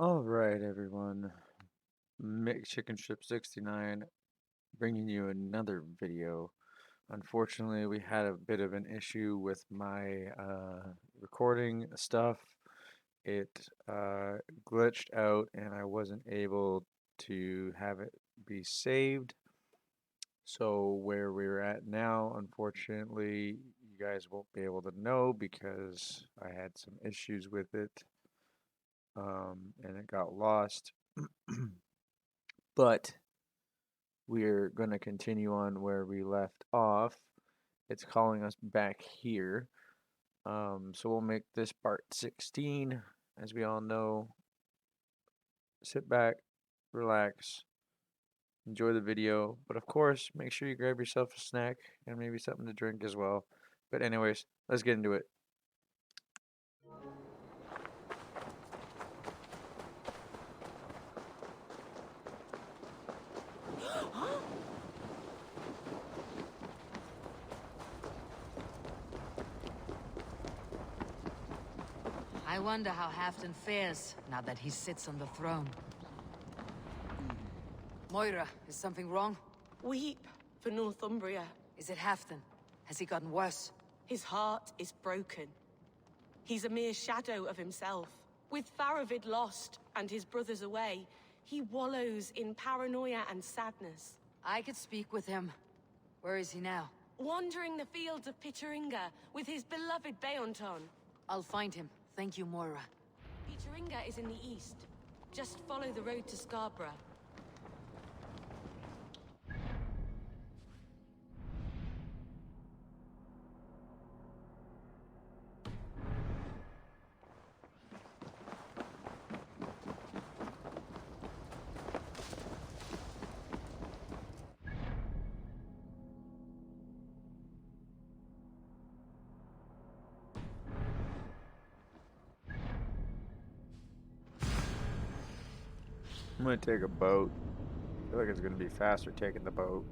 All right, everyone. Chicken Strip 69 bringing you another video. Unfortunately, we had a bit of an issue with my recording stuff. It glitched out and I wasn't able to have it be saved. So where we're at now, unfortunately, you guys won't be able to know because I had some issues with it and it got lost. But we're going to continue on where we left off. It's calling us back here. So we'll make this part 16. As we all know, sit back, relax, enjoy the video. But of course, make sure you grab yourself a snack and maybe something to drink as well. But anyways, let's get into it. I wonder how Halfton fares now that he sits on the throne. Moira, is something wrong? Weep for Northumbria. Is it Halfton? Has he gotten worse? His heart is broken. He's a mere shadow of himself. With Faravid lost and his brothers away, he wallows in paranoia and sadness. I could speak with him. Where is he now? Wandering the fields of Pitteringa with his beloved Beonton. I'll find him. Thank you, Moira. Pitteringa is in the east. Just follow the road to Scarborough. I'm going to take a boat. I feel like it's going to be faster taking the boat.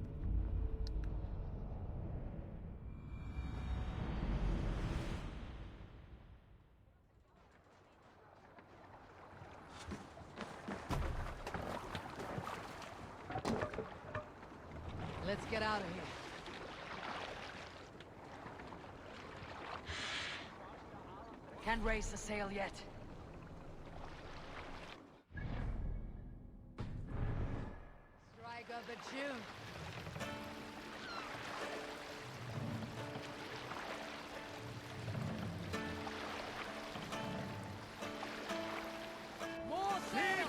Let's get out of here. Can't raise the sail yet. Strike of the June. More sail!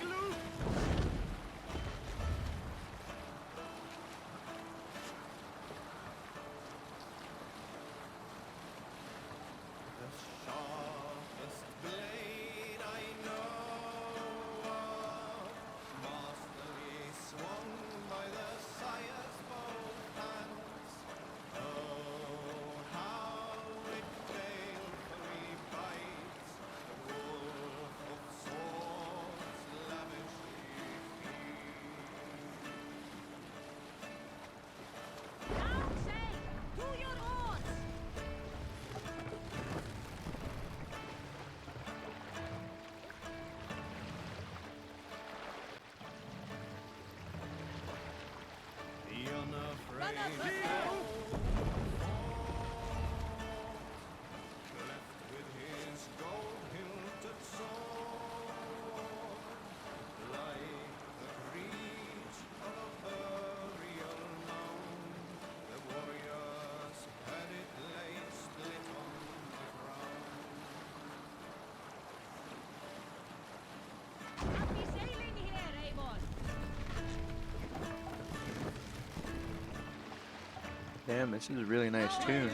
Damn, this is a really nice tune.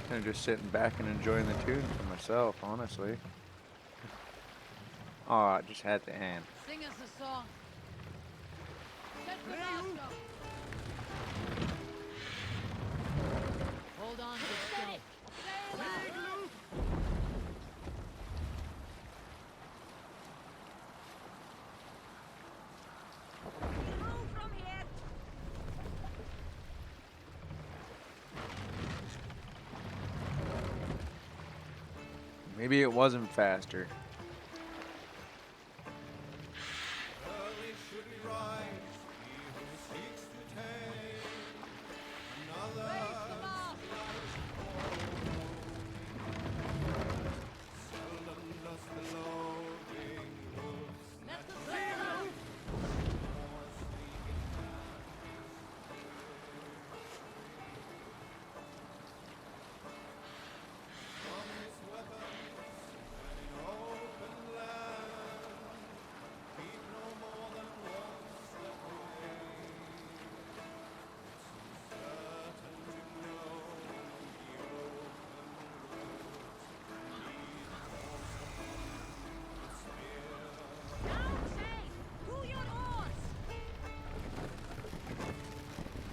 Kind of just sitting back and enjoying the tune for myself, honestly. Oh, it just had to end. Sing us a song. Set the mast up. Hold on to still. Sail out. Move from here. Maybe it wasn't faster.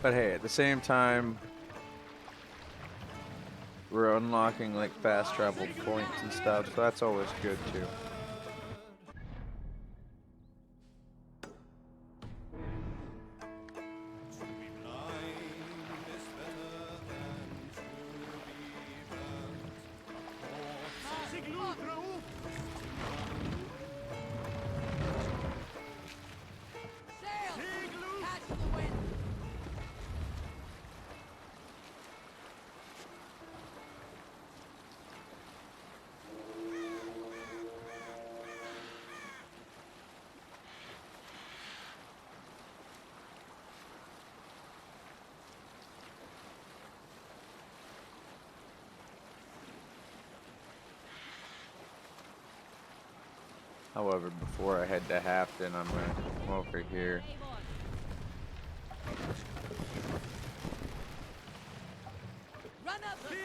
But hey, at the same time, we're unlocking like fast travel points and stuff, so that's always good too. However, before I head to Hafton, I'm gonna come over here. Run up the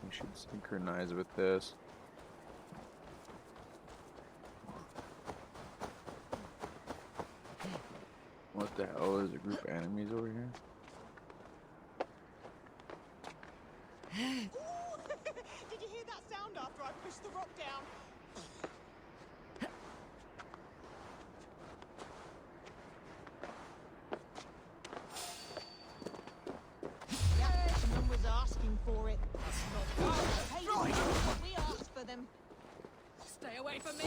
We should synchronize with this. What the hell is a group of enemies over here? Did you hear that sound after I pushed the rock down? Yeah, someone was asking for it. That's not hey, we asked for them. Stay away from me.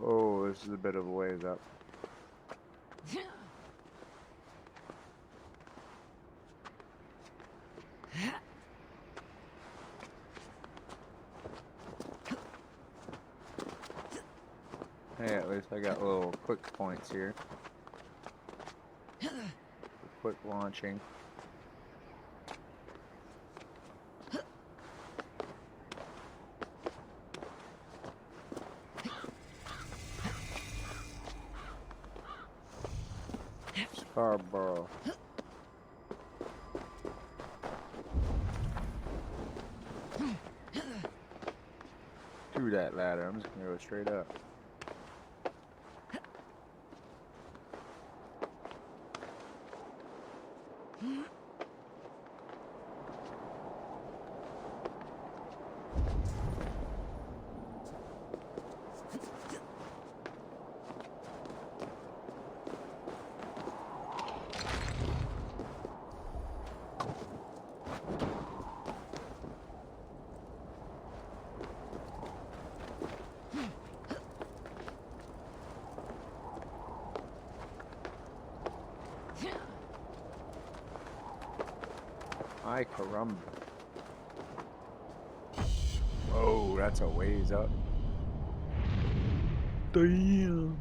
Oh, this is a bit of a ways up. Hey, at least I got little quick points here. Quick launching. Scarborough. Do that ladder. I'm just gonna go straight up. Ay caramba. Oh, that's a ways up. Damn.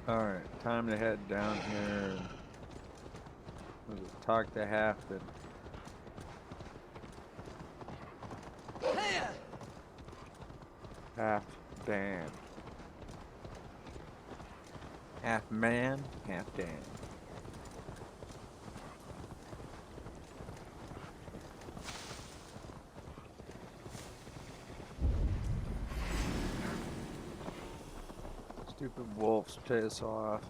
Alright, time to head down here and talk to Hafton. Half Dan. Half man, half Dan. Stupid wolves piss off.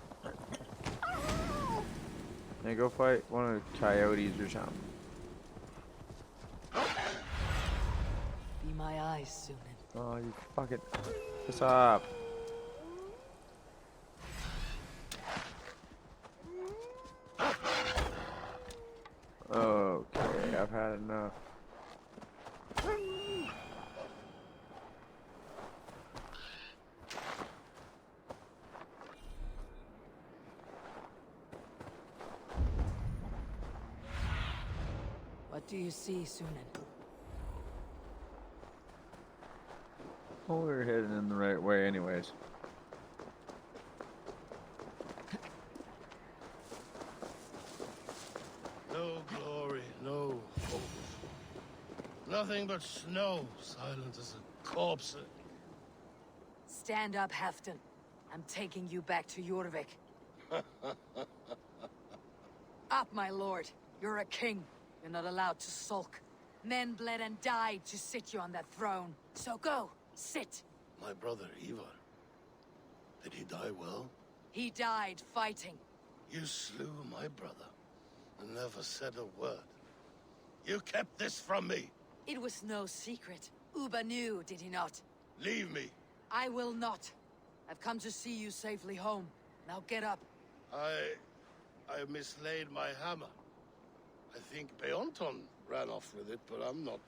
Now go fight one of the coyotes or something. my eyes, Sunan. Oh, you fucking... What's up? Okay, I've had enough. What do you see, Sunan? Well, we're heading in the right way anyways. No glory, no hope. Nothing but snow, silent as a corpse. Stand up, Halfdan. I'm taking you back to Jorvik. Up, my lord. You're a king. You're not allowed to sulk. Men bled and died to sit you on that throne. So go, sit. My brother, Ivar. Did he die well? He died fighting. You slew my brother and never said a word. You kept this from me. It was no secret. Uba knew, did he not? Leave me. I will not. I've come to see you safely home. Now get up. I mislaid my hammer. I think Beonton ran off with it, but I'm not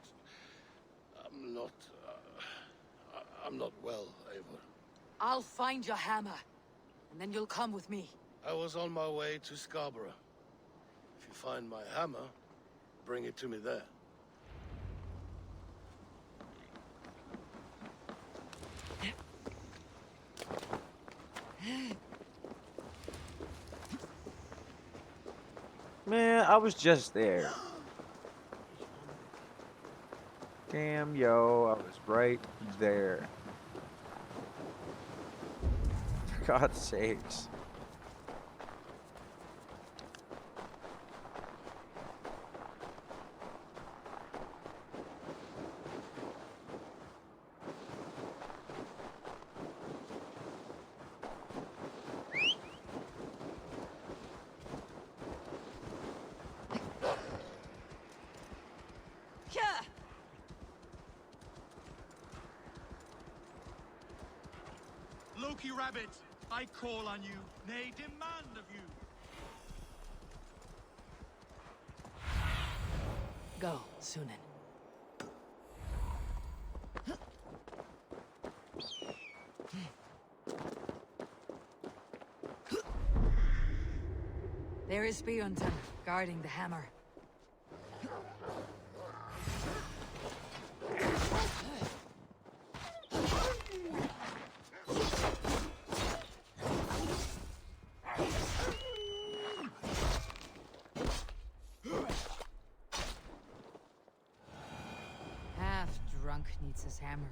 well, Eivor. I'll find your hammer, and then you'll come with me. I was on my way to Scarborough. If you find my hammer, bring it to me there. Man, I was just there. Damn, yo, I was right there. For God's sakes. Loki Rabbit, I call on you, nay, demand of you. Go, Sunan. There is Beonton, guarding the hammer. Half drunk needs his hammer.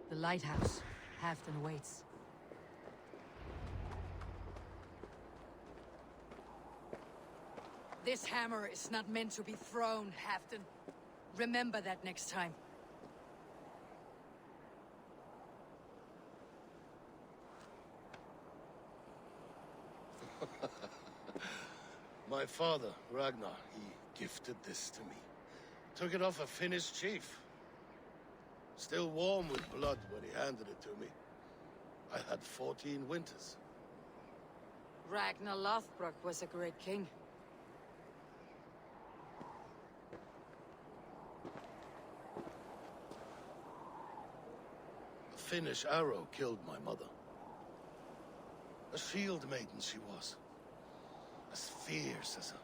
The lighthouse. Halfdan waits. This hammer is not meant to be thrown, Halfdan. Remember that next time. My father, Ragnar, he gifted this to me. Took it off a Finnish chief. Still warm with blood when he handed it to me. I had 14 winters. Ragnar Lothbrok was a great king. A Finnish arrow killed my mother. A shield maiden she was. As fierce as a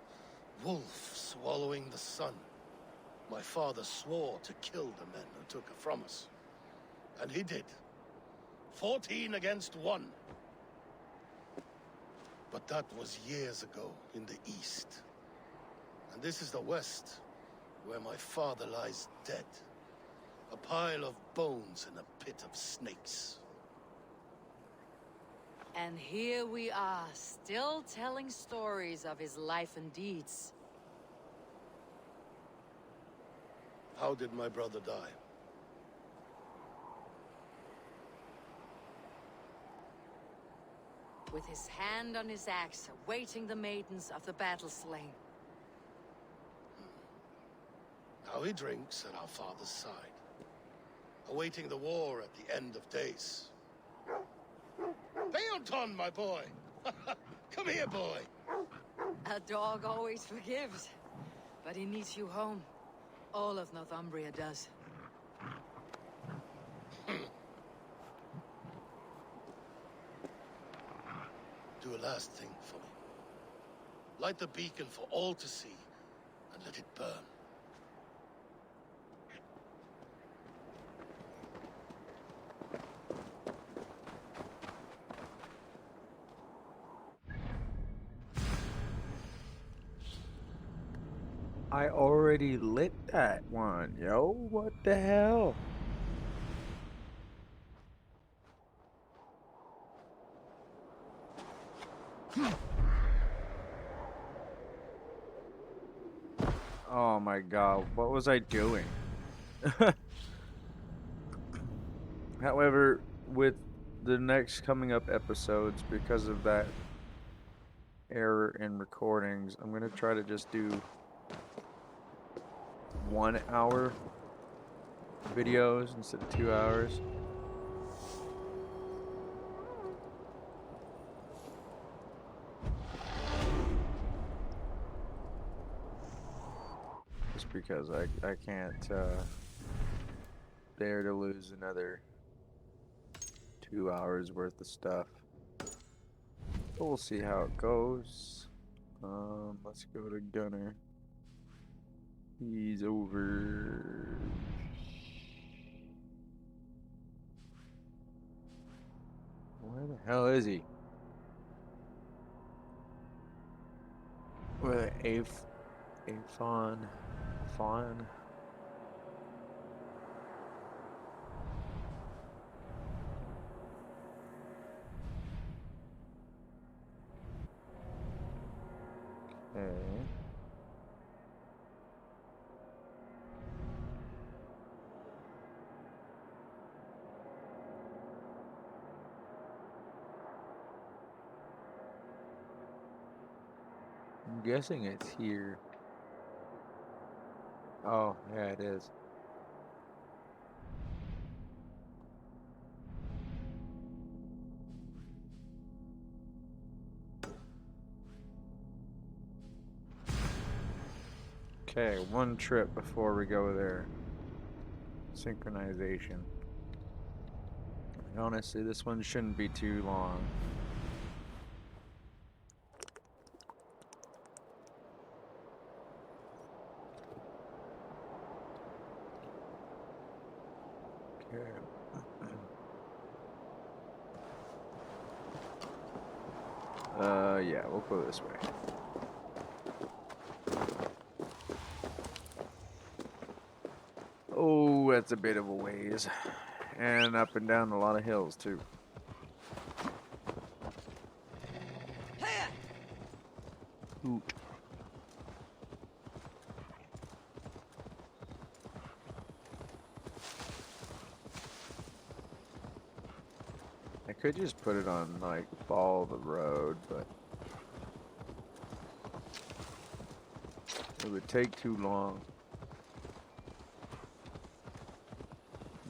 wolf swallowing the sun. My father swore to kill the men who took her from us. And he did. 14 against 1. But that was years ago in the east. And this is the west, where my father lies dead. A pile of bones in a pit of snakes. And here we are, still telling stories of his life and deeds. How did my brother die? With his hand on his axe, awaiting the maidens of the battle slain. Now he drinks at our father's side, awaiting the war at the end of days. Beaton, my boy! Come here, boy! A dog always forgives, but he needs you home. All of Northumbria does. Do a last thing for me. Light the beacon for all to see, and let it burn. I already lit that one, yo. What the hell? Oh my god, what was I doing? However, with the next coming up episodes, because of that error in recordings, I'm gonna try to just do 1 hour videos instead of 2 hours. Just because I can't bear to lose another 2 hours worth of stuff. But we'll see how it goes. Let's go to Gunner. He's over. Where the hell is he? Where the Fawn. Okay. I'm guessing it's here. Oh, yeah, it is. Okay, one trip before we go there. Synchronization. And honestly, this one shouldn't be too long. Okay. Yeah, we'll go this way. Oh, that's a bit of a ways. And up and down a lot of hills, too. Hoot. I could just put it on, like, follow the road, but it would take too long.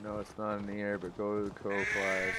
No, it's not in the air, but go to the crow flies.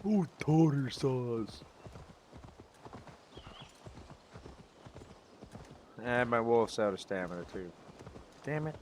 Oh, tartar sauce. And my wolf's out of stamina too. Damn it.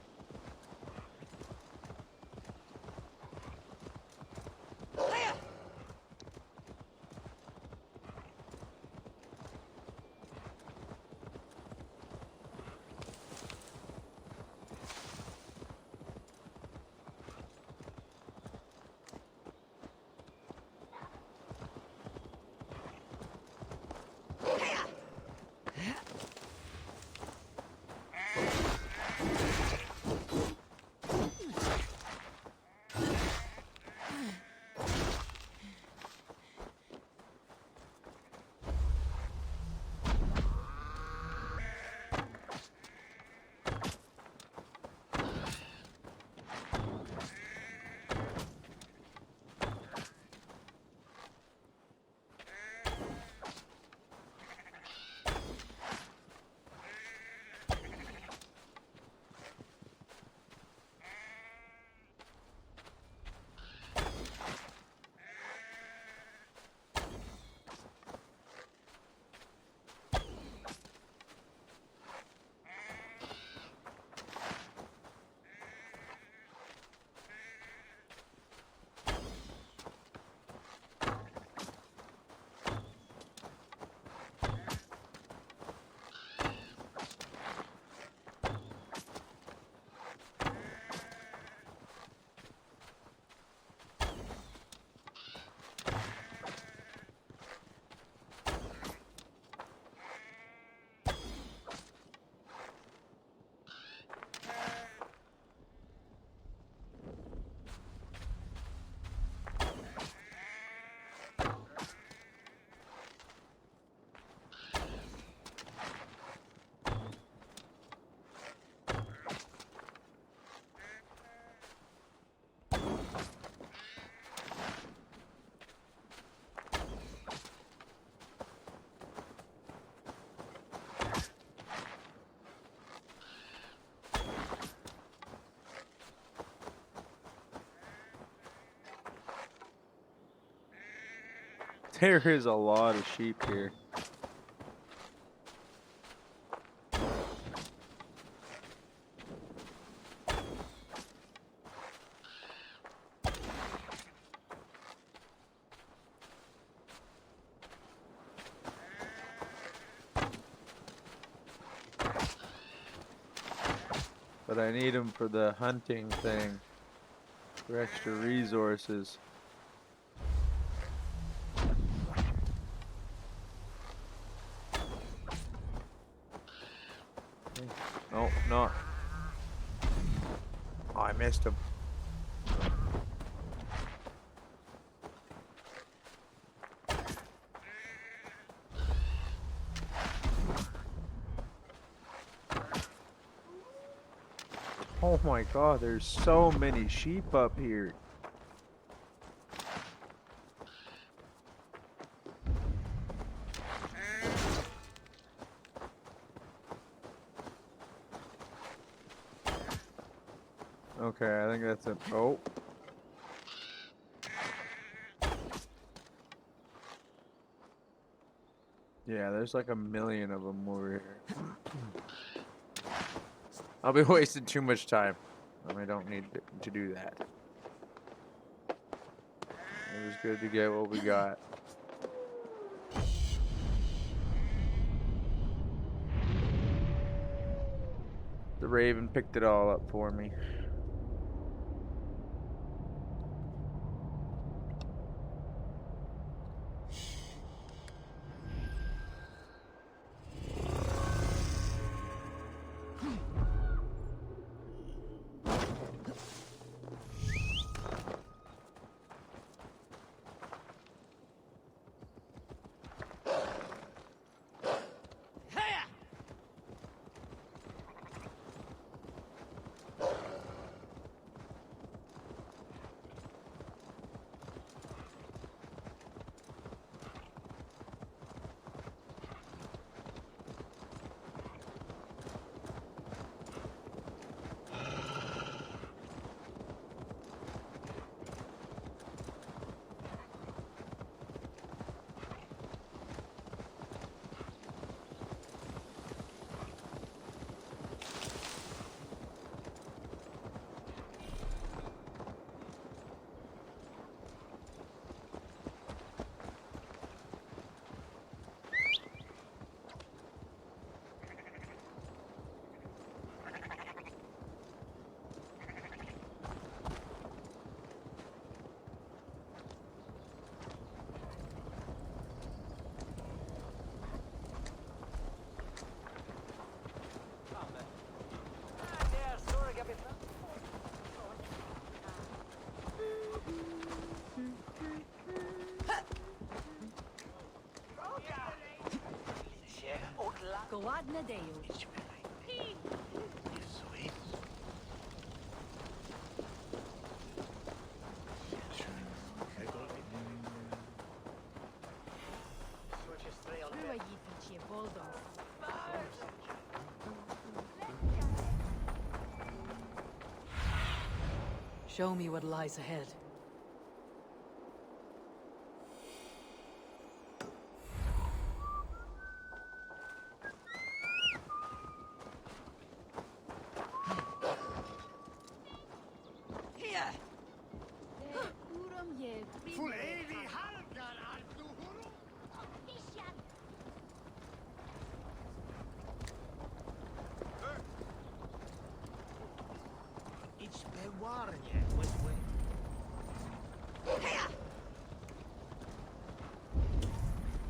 There is a lot of sheep here. But I need them for the hunting thing, for extra resources. Oh, no. Oh, I missed him. Oh my god, there's so many sheep up here. Okay, I think that's it. Oh. Yeah, there's like a million of them over here. I'll be wasting too much time. I don't need to do that. It was good to get what we got. The raven picked it all up for me. Go ad Nadeo. Show me what lies ahead.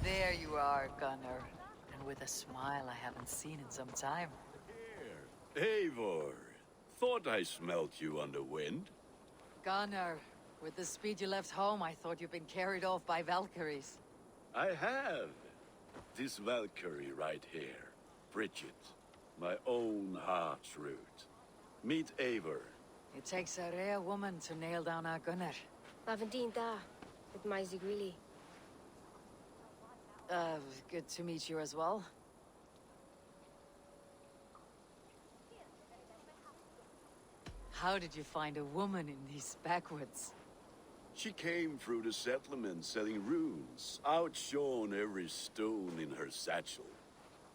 There you are, Gunner. And with a smile I haven't seen in some time. Here, Eivor. Thought I smelt you on the wind. Gunner, with the speed you left home, I thought you'd been carried off by Valkyries. I have. This Valkyrie right here. Bridget. My own heart's root. Meet Eivor. It takes a rare woman to nail down our Gunner. Lavendine da, with my Zigrili. Good to meet you as well. How did you find a woman in these backwoods? She came through the settlement selling runes, outshone every stone in her satchel.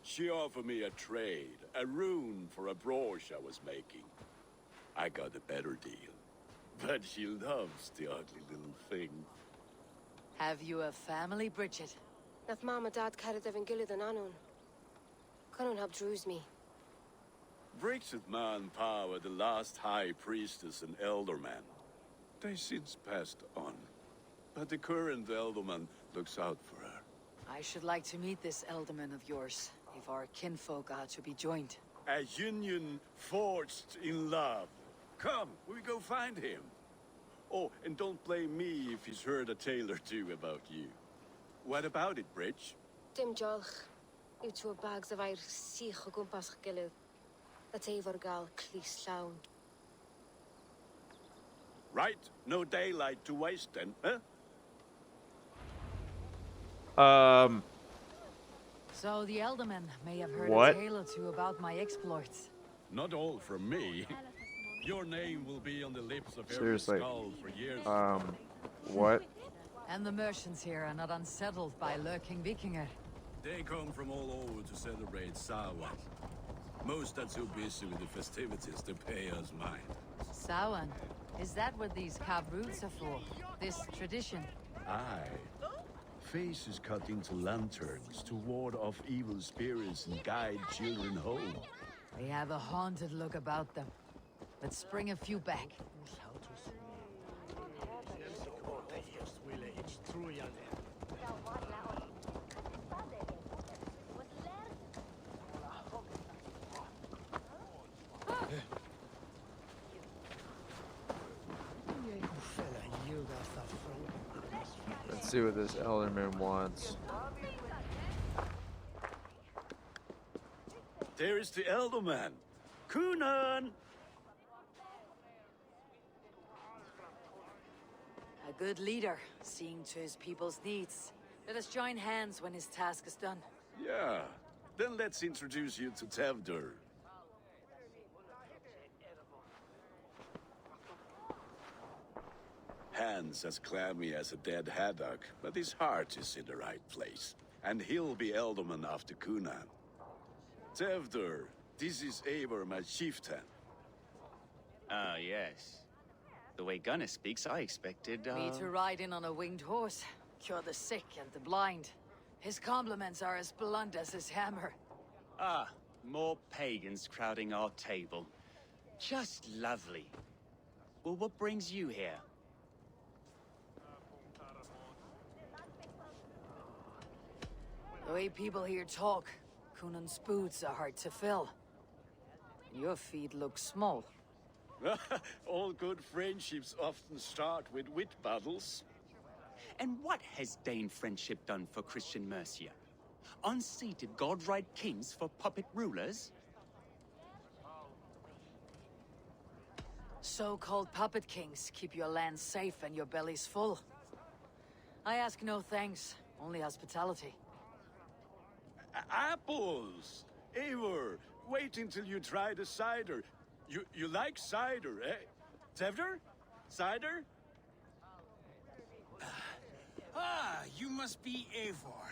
She offered me a trade, a rune for a brooch I was making. I got a better deal. But she loves the ugly little thing. Have you a family, Bridget? Nath mom and dad carried Evan Gillard and Anun. Cannon helped druise me. Bridget Manpower, the last high priestess and elderman. They since passed on. But the current elderman looks out for her. I should like to meet this elderman of yours, if our kinfolk are to be joined. A union forged in love. Come, we go find him. Oh, and don't blame me if he's heard a tale or two about you. What about it, Bridge? Dim jolch. You two bags of air sich o gwmpas gilydd. That Eivor gal clis llawn. Right, no daylight to waste then, huh? So the elderman may have heard What? a tale or two about my exploits. Not all from me. Your name will be on the lips of every Seriously. skull for years. What? And the merchants here are not unsettled by lurking Vikinger. They come from all over to celebrate Samhain. Most are too busy with the festivities to pay us mind. Samhain? Is that what these carved roots are for? This tradition? Aye. Faces cut into lanterns to ward off evil spirits and guide children home. They have a haunted look about them. Let's bring a few back. Let's see what this elderman wants. There is the Elderman. Kunan! A good leader, seeing to his people's needs. Let us join hands when his task is done. Yeah. Then let's introduce you to Tevdur. Hands as clammy as a dead haddock, but his heart is in the right place. And he'll be Elderman after Kunan. Tevdur, this is Eivor, my chieftain. Ah, yes. The way Gunnar speaks, I expected, Me to ride in on a winged horse, cure the sick and the blind. His compliments are as blunt as his hammer. Ah, more pagans crowding our table. Just lovely. Well, what brings you here? The way people here talk, Kunan's boots are hard to fill. Your feet look small. All good friendships often start with wit battles. And what has Dane friendship done for Christian Mercia? Unseated god-right kings for puppet rulers? So-called puppet kings keep your land safe and your bellies full. I ask no thanks, only hospitality. Apples! Eivor, wait until you try the cider. You like cider, eh? Tevder? Cider? Ah, you must be Eivor.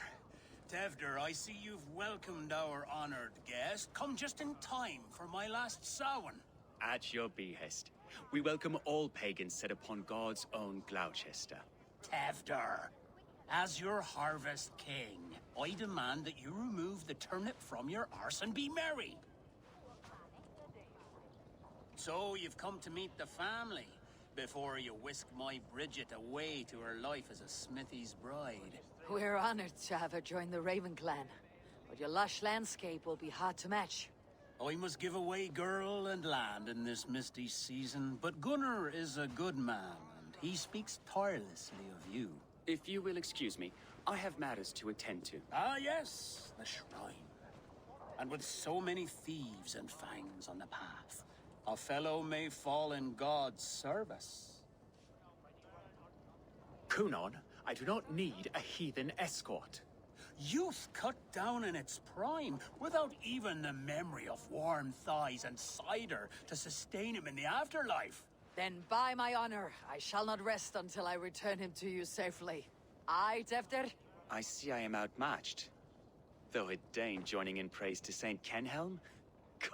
Tevder, I see you've welcomed our honored guest. Come just in time for my last Samhain. At your behest. We welcome all pagans set upon God's own Gloucester. Tevder, as your harvest king, I demand that you remove the turnip from your arse and be merry. So you've come to meet the family before you whisk my Bridget away to her life as a smithy's bride. We're honored to have her join the Raven clan, but your lush landscape will be hard to match. I must give away girl and land in this misty season, but Gunnar is a good man, and he speaks tirelessly of you. If you will excuse me, I have matters to attend to. Ah, yes, the shrine. And with so many thieves and fangs on the path, a fellow may fall in God's service. Kunon, I do not need a heathen escort. Youth cut down in its prime, without even the memory of warm thighs and cider to sustain him in the afterlife. Then by my honor, I shall not rest until I return him to you safely. Aye, Tefter? I see I am outmatched. Though a Dane joining in praise to Saint Kenhelm,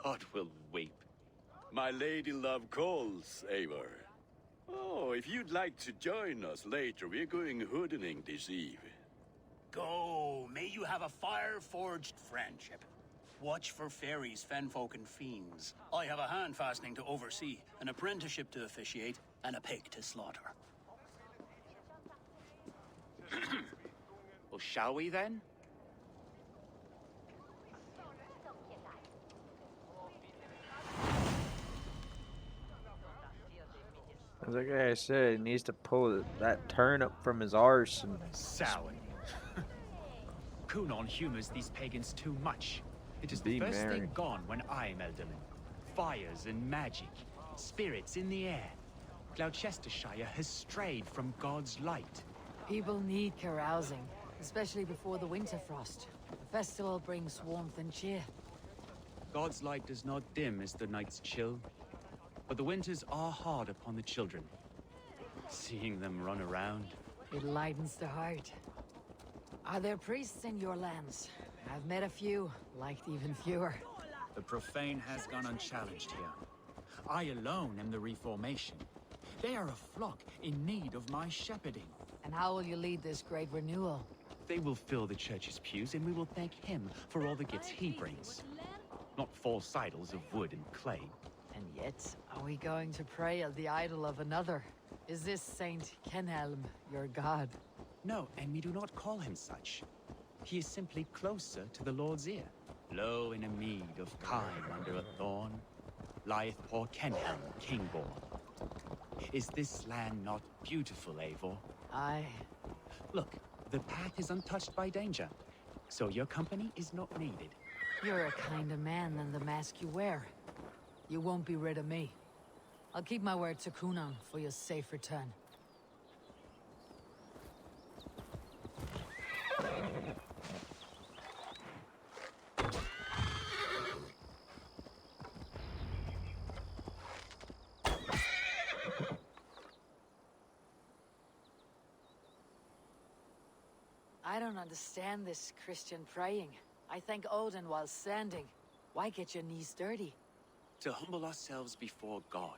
God will weep. My lady love calls, Eivor. Oh, if you'd like to join us later, we're going hoodening this eve. Go, may you have a fire-forged friendship. Watch for fairies, fenfolk, and fiends. I have a hand fastening to oversee, an apprenticeship to officiate, and a pig to slaughter. Well, shall we then? Like I said, he needs to pull that turnip from his arse and Sour. Kunon humors these pagans too much. It is Be the first merry. thing gone when I am Elderman. Fires and magic, spirits in the air. Gloucestershire has strayed from God's light. People need carousing, especially before the winter frost. The festival brings warmth and cheer. God's light does not dim as the nights chill, but the winters are hard upon the children. Seeing them run around. It lightens the heart. Are there priests in your lands? I've met a few, liked even fewer. The profane has gone unchallenged here. I alone am the Reformation. They are a flock in need of my shepherding. And how will you lead this great renewal? They will fill the church's pews, and we will thank him for all the gifts he brings. Not false idols of wood and clay. And yet, are we going to pray at the idol of another? Is this Saint Kenhelm your god? No, and we do not call him such. He is simply closer to the Lord's ear. Low in a mead of kine under a thorn, lieth poor Kenhelm, kingborn. Is this land not beautiful, Eivor? Aye. Look, the path is untouched by danger, so your company is not needed. You're a kinder man than the mask you wear. You won't be rid of me. I'll keep my word to Kunon for your safe return. I don't understand this Christian praying. I thank Odin while standing. Why get your knees dirty? To humble ourselves before God.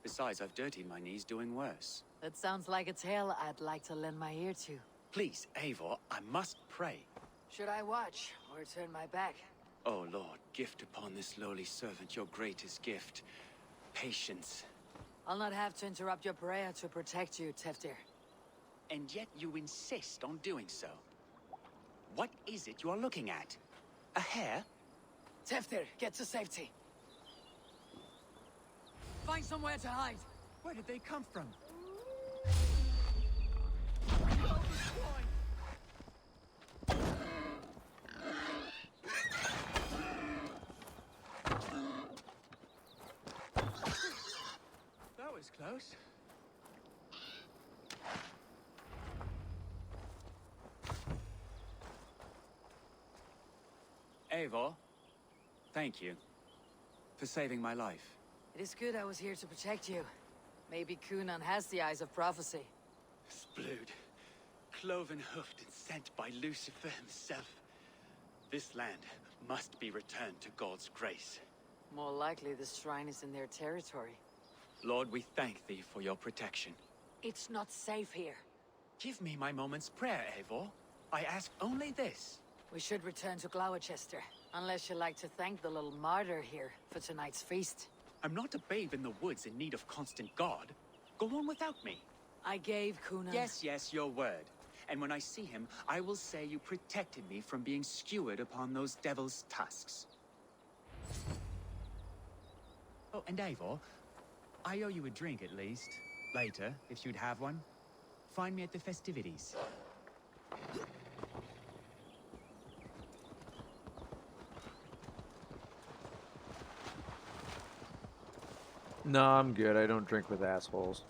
Besides, I've dirtied my knees doing worse. That sounds like a tale I'd like to lend my ear to. Please, Eivor, I must pray. Should I watch or turn my back? Oh Lord, gift upon this lowly servant your greatest gift. Patience. I'll not have to interrupt your prayer to protect you, Teftir. And yet you insist on doing so. What is it you are looking at? A hare? Teftir, get to safety. Find somewhere to hide. Where did they come from? Close? Eivor, thank you for saving my life. It is good I was here to protect you. Maybe Cunan has the eyes of prophecy. Splood, cloven-hoofed and sent by Lucifer himself. This land must be returned to God's grace. More likely the shrine is in their territory. Lord, we thank thee for your protection. It's not safe here. Give me my moment's prayer, Eivor. I ask only this. We should return to Glowecester, unless you'd like to thank the little martyr here for tonight's feast. I'm not a babe in the woods in need of constant guard. Go on without me. I gave Cunan... Yes, your word. And when I see him, I will say you protected me from being skewered upon those devil's tusks. Oh, and Eivor, I owe you a drink at least. Later, if you'd have one. Find me at the festivities. No, I'm good. I don't drink with assholes.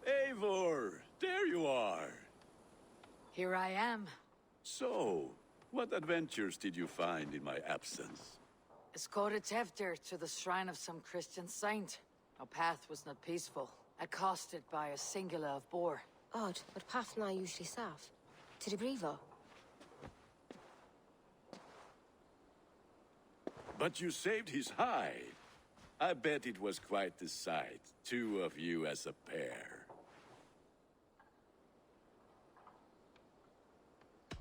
Eivor, there you are. Here I am. So, what adventures did you find in my absence? Escorted Tefter to the shrine of some Christian saint. Our path was not peaceful, accosted by a singular of boar. Odd, but path na usually safe. To the Brevo. But you saved his hide. I bet it was quite the sight, two of you as a pair.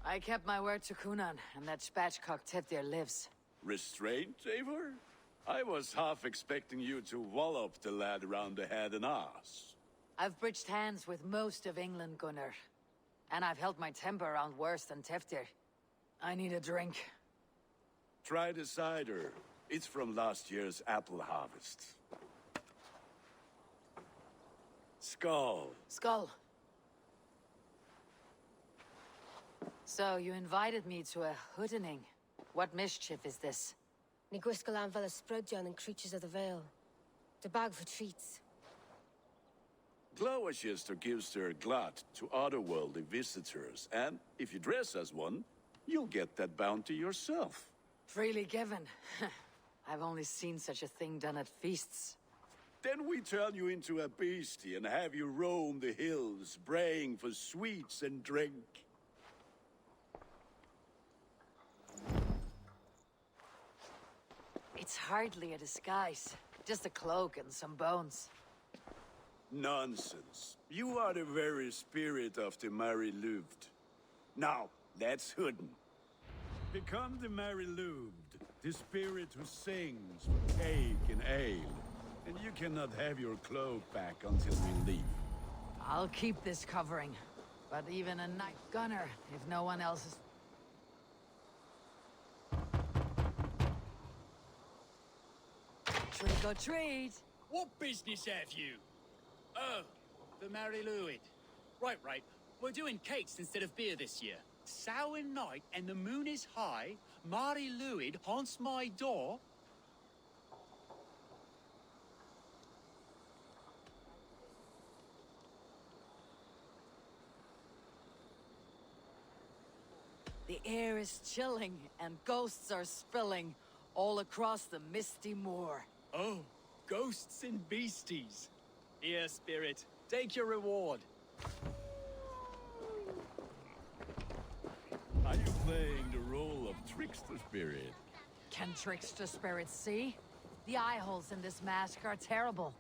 I kept my word to Cunan, and that spatchcock Tefter lives. Restraint, Eivor? I was half expecting you to wallop the lad around the head and ass. I've bridged hands with most of England, Gunnar. And I've held my temper around worse than Tefter. I need a drink. Try the cider. It's from last year's apple harvest. Skull. Skull. So, you invited me to a hoodening. What mischief is this? Ni gwisgalan fel ysbrydion and creatures of the Vale. The bag for treats. Glowecester gives their glut to otherworldly visitors, and if you dress as one, you'll get that bounty yourself. Freely given. I've only seen such a thing done at feasts. Then we turn you into a beastie and have you roam the hills, braying for sweets and drink. It's hardly a disguise. Just a cloak and some bones. Nonsense. You are the very spirit of the Mary Louved. Now, let's hoodin. Become the Mary Louved, the spirit who sings for cake and ale. And you cannot have your cloak back until we leave. I'll keep this covering. But even a night gunner, if no one else is... Trick or treat! What business have you? Oh, the Mary Louid. Right. We're doing cakes instead of beer this year. Samhain night and the moon is high. Mary Louid haunts my door. The air is chilling and ghosts are spilling all across the misty moor. Oh, ghosts and beasties. Here, spirit, take your reward. Are you playing the role of trickster spirit? Can trickster spirits see? The eye holes in this mask are terrible.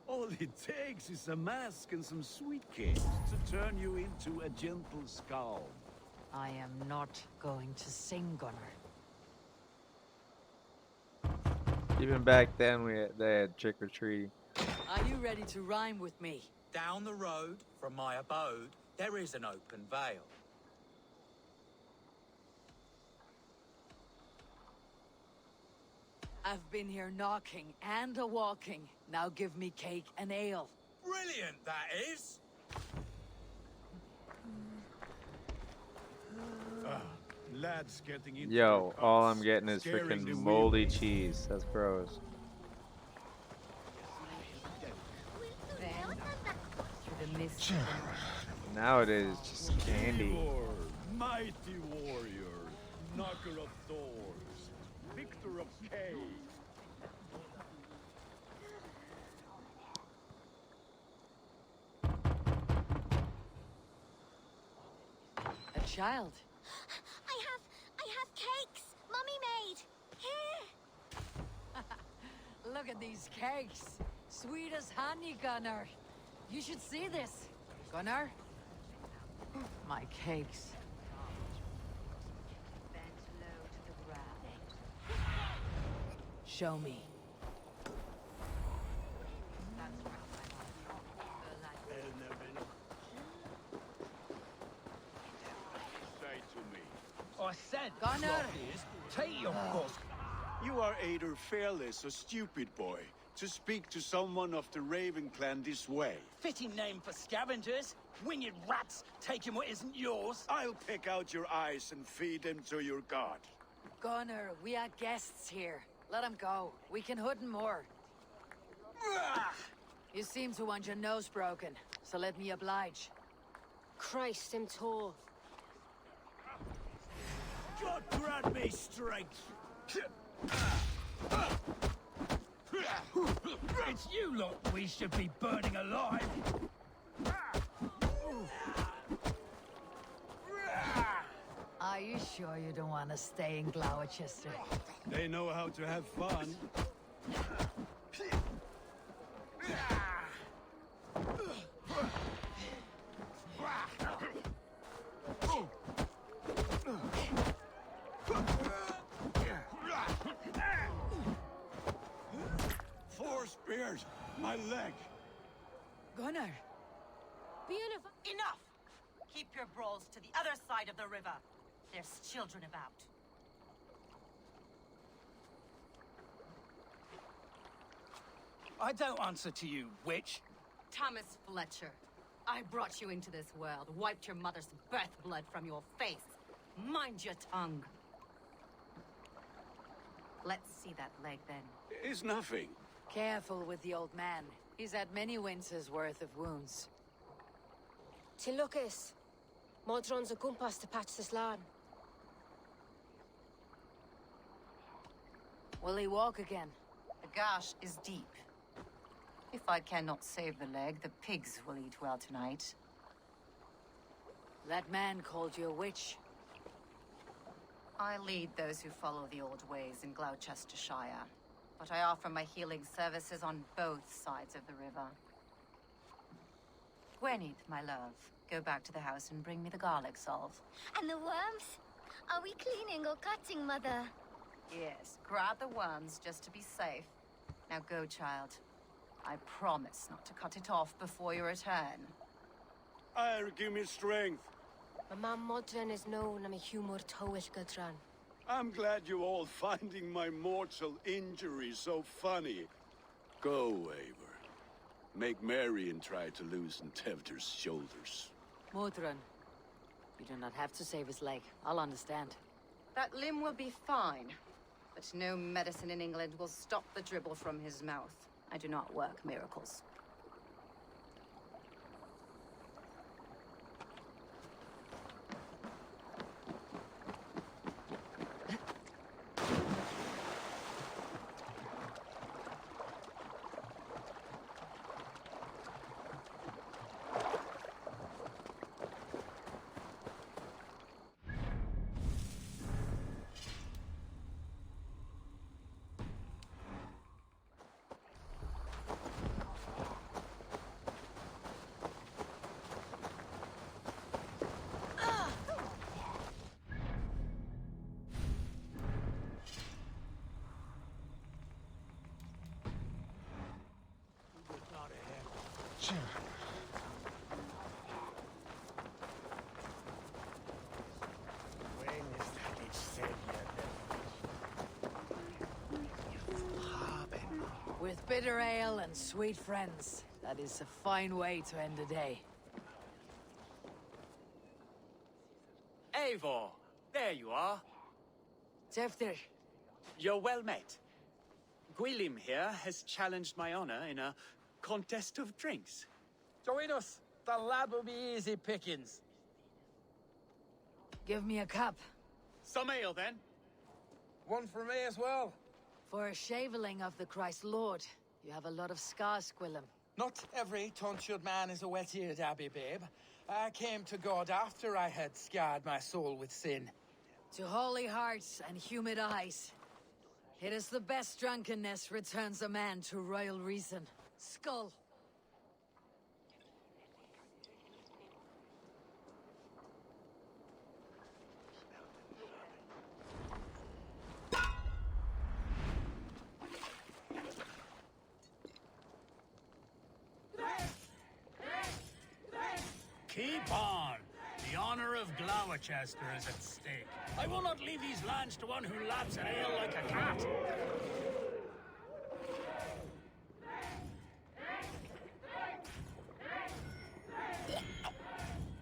All it takes is a mask and some sweet cakes to turn you into a gentle skull. I am not going to sing, Gunnar. Even back then, they had trick or treating. Are you ready to rhyme with me? Down the road from my abode, there is an open vale. I've been here knocking and a-walking. Now give me cake and ale. Brilliant, that is. Lads getting into Yo, their all cups, I'm getting is scaring freaking the moldy wee ones. cheese. That's gross. The mist. Now it is just candy. Eivor, mighty warrior, knocker of doors, victor of Kay. A child. I have cakes. Mummy made. Here. Look at these cakes. Sweet as honey, Gunnar. You should see this. Gunnar? My cakes. Bent low to the ground. Show me. Say to me, I said, Gunnar! Slothies, take your book. you are either fearless or stupid, boy, to speak to someone of the Raven clan this way. Fitting name for scavengers. Winged rats taking what isn't yours. I'll pick out your eyes and feed them to your god. Gunnar, we are guests here. Let him go. We can hood him more. You seem to want your nose broken, so let me oblige. Christ, him tall. God grant me strength. It's you lot we should be burning alive. Are you sure you don't want to stay in Glowechester? They know how to have fun. Four spears, my leg. Gunnar! Beautiful. Enough! Keep your brawls to the other side of the river. There's children about. I don't answer to you, witch. Thomas Fletcher, I brought you into this world, wiped your mother's birth blood from your face. Mind your tongue. Let's see that leg, then. It's nothing. Careful with the old man. He's had many winters' worth of wounds. To Lucas. Modron's a gumpas to patch this land. Will he walk again? The gash is deep. If I cannot save the leg, the pigs will eat well tonight. That man called you a witch. I lead those who follow the old ways in Gloucestershire, but I offer my healing services on both sides of the river. Gweneth, my love, go back to the house and bring me the garlic salve. And the worms? Are we cleaning or cutting, Mother? Yes, grab the worms just to be safe. Now go, child. I promise not to cut it off before you return. Give me strength. My mam Modron is known am a humor towish Gudran. I'm glad you're all finding my mortal injury so funny. Go, Eivor. Make merry and try to loosen Tevder's shoulders. Modron, you do not have to save his leg. I'll understand. That limb will be fine, but no medicine in England will stop the dribble from his mouth. I do not work miracles. With bitter ale and sweet friends, That is a fine way to end the day. Eivor, there you are. Tefter. You're well met. Gwilym here has challenged my honor in a contest of drinks. Join us. The lad will be easy pickings. Give me a cup. Some ale, then. One for me as well. For a shaveling of the Christ Lord, you have a lot of scars, Gwilym. Not every tonsured man is a wet-eared abbey, babe. I came to God after I had scarred my soul with sin. To holy hearts and humid eyes. It is the best drunkenness returns a man to royal reason. Skull. Keep on. The honor of Glowechester is at stake. I will not leave these lands to one who laps at ale like a cat.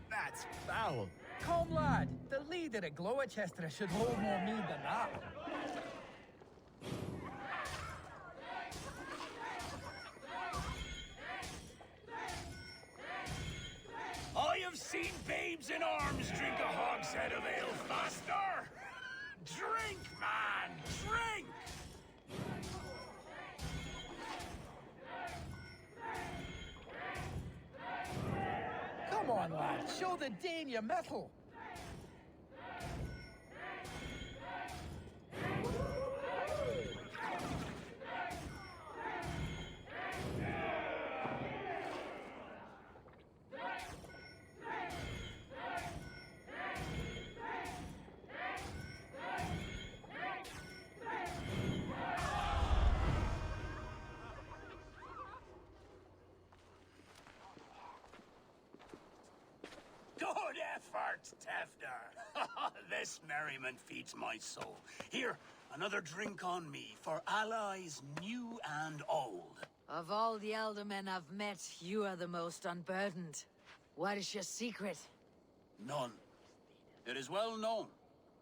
That's foul. Come, lad. The leader at Glowechester should hold more mead than that. I have seen babes in arms drink a hogshead of ale faster. Drink, man, drink! Come on, lad. Show the Dane your mettle. Good effort, Tefter. This merriment feeds my soul. Here, another drink on me for allies new and old. Of all the eldermen I've met, you are the most unburdened. What is your secret? None. It is well known.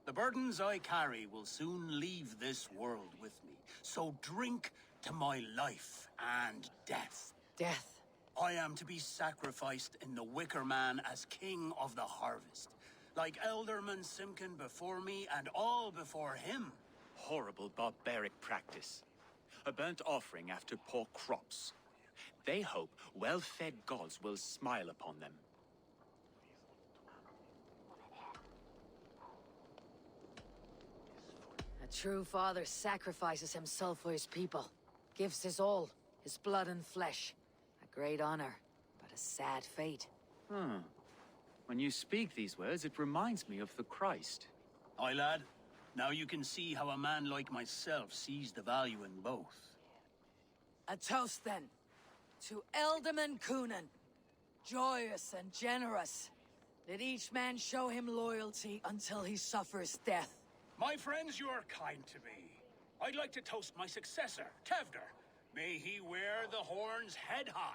The burdens I carry will soon leave this world with me. So drink to my life and death. Death? I am to be sacrificed in the Wicker Man as king of the harvest. Like Elderman Simkin before me and all before him. Horrible barbaric practice. A burnt offering after poor crops. They hope well-fed gods will smile upon them. A true father sacrifices himself for his people. Gives his all, his blood and flesh. A great honor, but a sad fate. When you speak these words, it reminds me of the Christ. Aye, lad. Now you can see how a man like myself sees the value in both. A toast, then. To Elderman Coonan. Joyous and generous. Let each man show him loyalty until he suffers death. My friends, you are kind to me. I'd like to toast my successor, Tevder. May he wear the horns head high.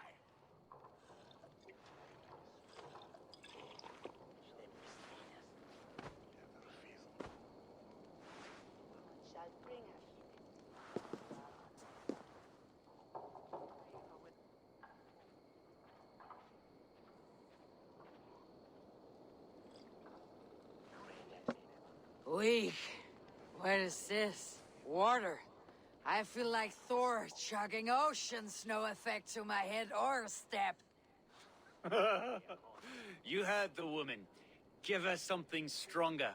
Weak. What is this? Water. I feel like Thor chugging oceans. No effect to my head or step. You heard the woman. Give her something stronger.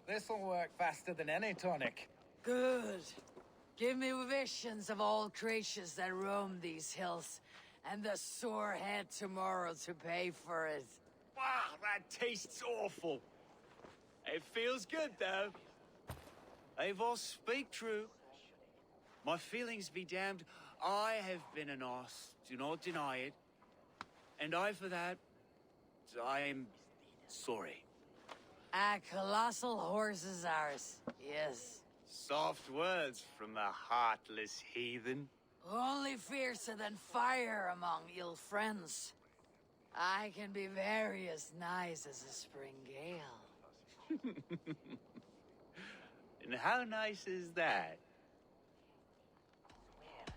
This'll work faster than any tonic. Good. Give me visions of all creatures that roam these hills, and the sore head tomorrow to pay for it. Wow, that tastes awful. It feels good, though. Eivor, speak true. My feelings be damned. I have been an arse, do not deny it. And I, for that, I am sorry. A colossal horse is ours, yes. Soft words from the heartless heathen. Only fiercer than fire among ill friends. I can be very as nice as a spring gale. And how nice is that?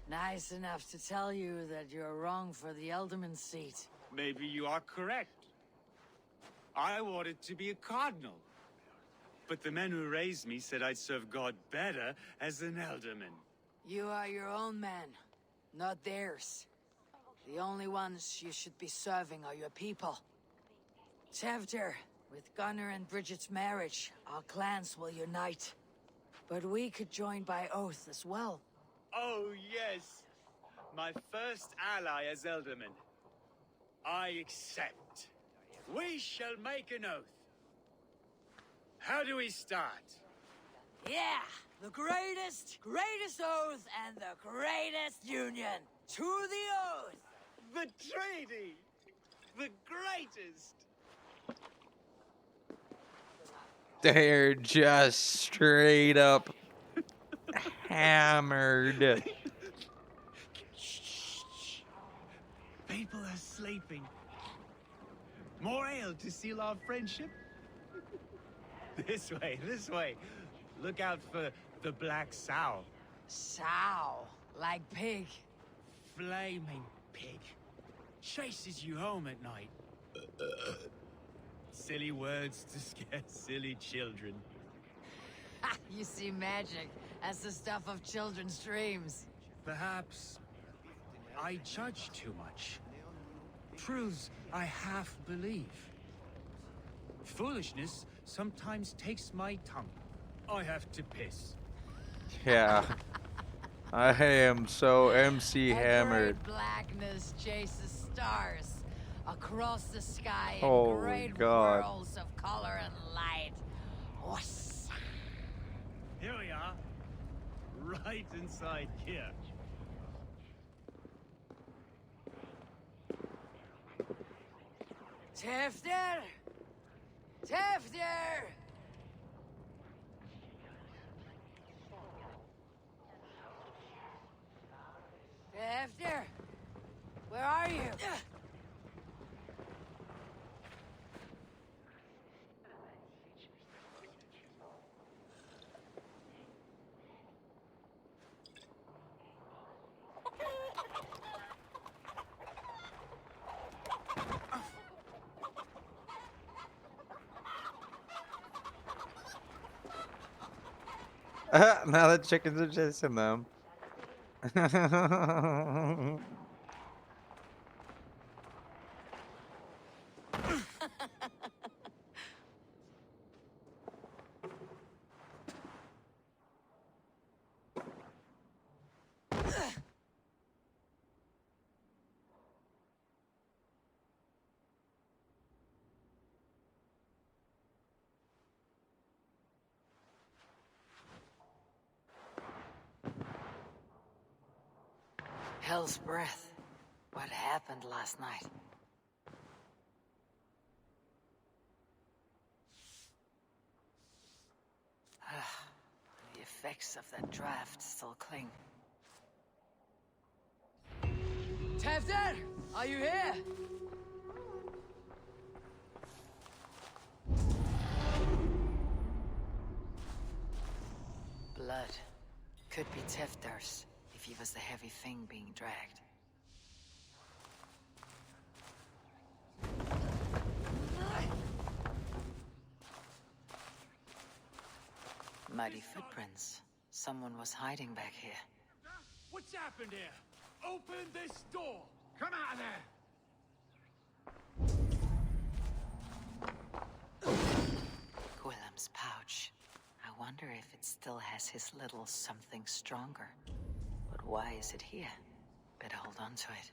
Nice enough to tell you that you're wrong for the Elderman seat. Maybe you are correct. I wanted to be a cardinal. But the men who raised me said I'd serve God better as an alderman. You are your own man, not theirs. The only ones you should be serving are your people. Tevder, with Gunnar and Bridget's marriage, our clans will unite. But we could join by oath as well. Oh, yes. My first ally as Elderman. I accept. We shall make an oath. How do we start? Yeah! The greatest oath and the greatest union! To the oath! The treaty! The greatest! They're just straight up hammered. Shh. People are sleeping. More ale to seal our friendship? This way. Look out for the black sow. Sow. Like pig. Flaming pig. Chases you home at night. Silly words to scare silly children. You see magic. That's the stuff of children's dreams. Perhaps I judge too much. Truths I half believe. Foolishness sometimes takes my tongue. I have to piss. Yeah. I am so MC hammered. Great blackness chases stars across the sky in Holy great God. whirls of color and light. Whoosh. Here we are. Right inside here. Tefter! Tefter! Tefter! Where are you? Now the chickens are chasing them. Hell's breath. What happened last night? The effects of that draft still cling. Tevder! Are you here? Blood. Could be Tevder's, if he was the heavy thing being dragged. Muddy footprints. Someone was hiding back here. What's happened here? Open this door! Come out of there! Willem's pouch. I wonder if it still has his little something stronger. But why is it here? Better hold on to it.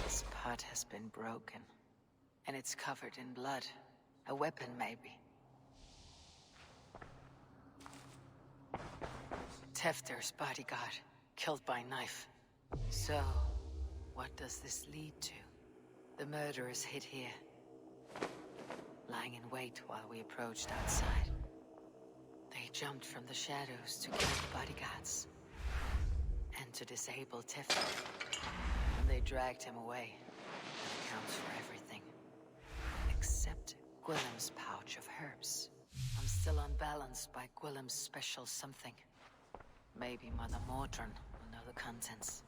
This pot has been broken. And it's covered in blood. A weapon, maybe. Tefter's bodyguard, killed by knife. So, what does this lead to? The murderers hid here, lying in wait while we approached outside. They jumped from the shadows to kill the bodyguards and to disable Tifton. And they dragged him away. That accounts for everything. Except Gwillem's pouch of herbs. I'm still unbalanced by Gwillem's special something. Maybe Mother Mordrin will know the contents.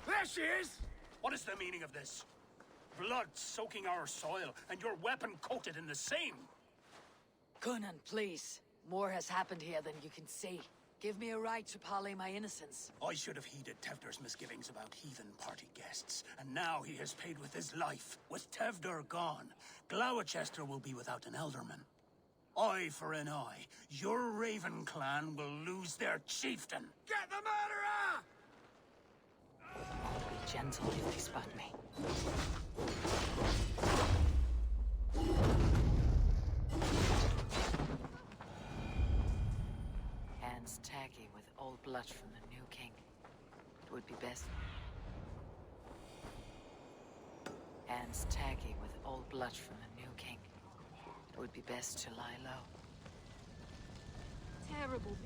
There she is! What is the meaning of this? Blood soaking our soil, and your weapon coated in the same! Conan, please. More has happened here than you can see. Give me a right to parley my innocence. I should have heeded Tevder's misgivings about heathen party guests, and now he has paid with his life. With Tevder gone, Glowechester will be without an elderman. Eye for an eye. Your Raven clan will lose their chieftain. Get the murderer! Be gentle if they spot me. Hands taggy with old blood from the new king. It would be best. Hands taggy with old blood from the new king. It would be best to lie low. Terrible.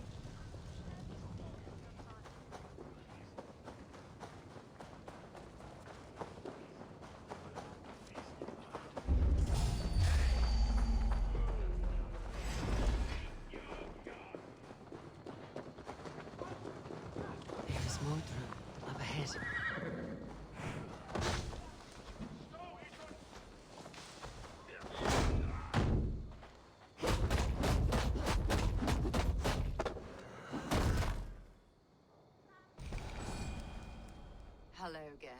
There's Mordrin up ahead. Hello again.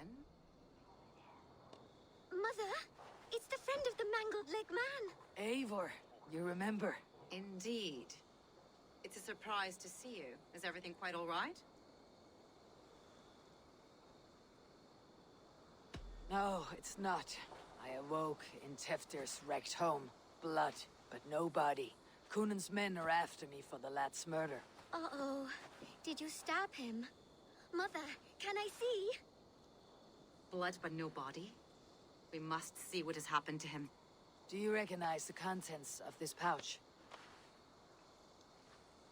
Mother, it's the friend of the mangled leg man. Eivor, you remember? Indeed. It's a surprise to see you. Is everything quite all right? No, it's not. I awoke in Teftir's wrecked home. Blood, but no body. Conan's men are after me for the lad's murder. Uh-oh. Did you stab him? Mother, can I see? Blood but no body? We must see what has happened to him. Do you recognize the contents of this pouch?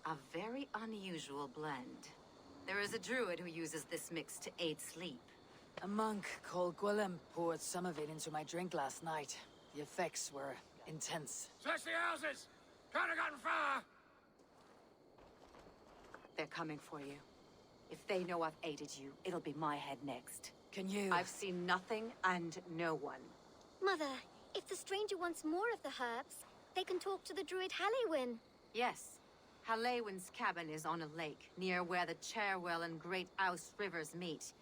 A very unusual blend. There is a druid who uses this mix to aid sleep. A monk called Gwillem poured some of it into my drink last night. The effects were intense. Search the houses! Can't have gotten far! They're coming for you. If they know I've aided you, it'll be my head next. Can you? I've seen nothing and no one. Mother, if the stranger wants more of the herbs, they can talk to the druid Halewyn. Yes. Halewyn's cabin is on a lake, near where the Cherwell and Great Ouse rivers meet.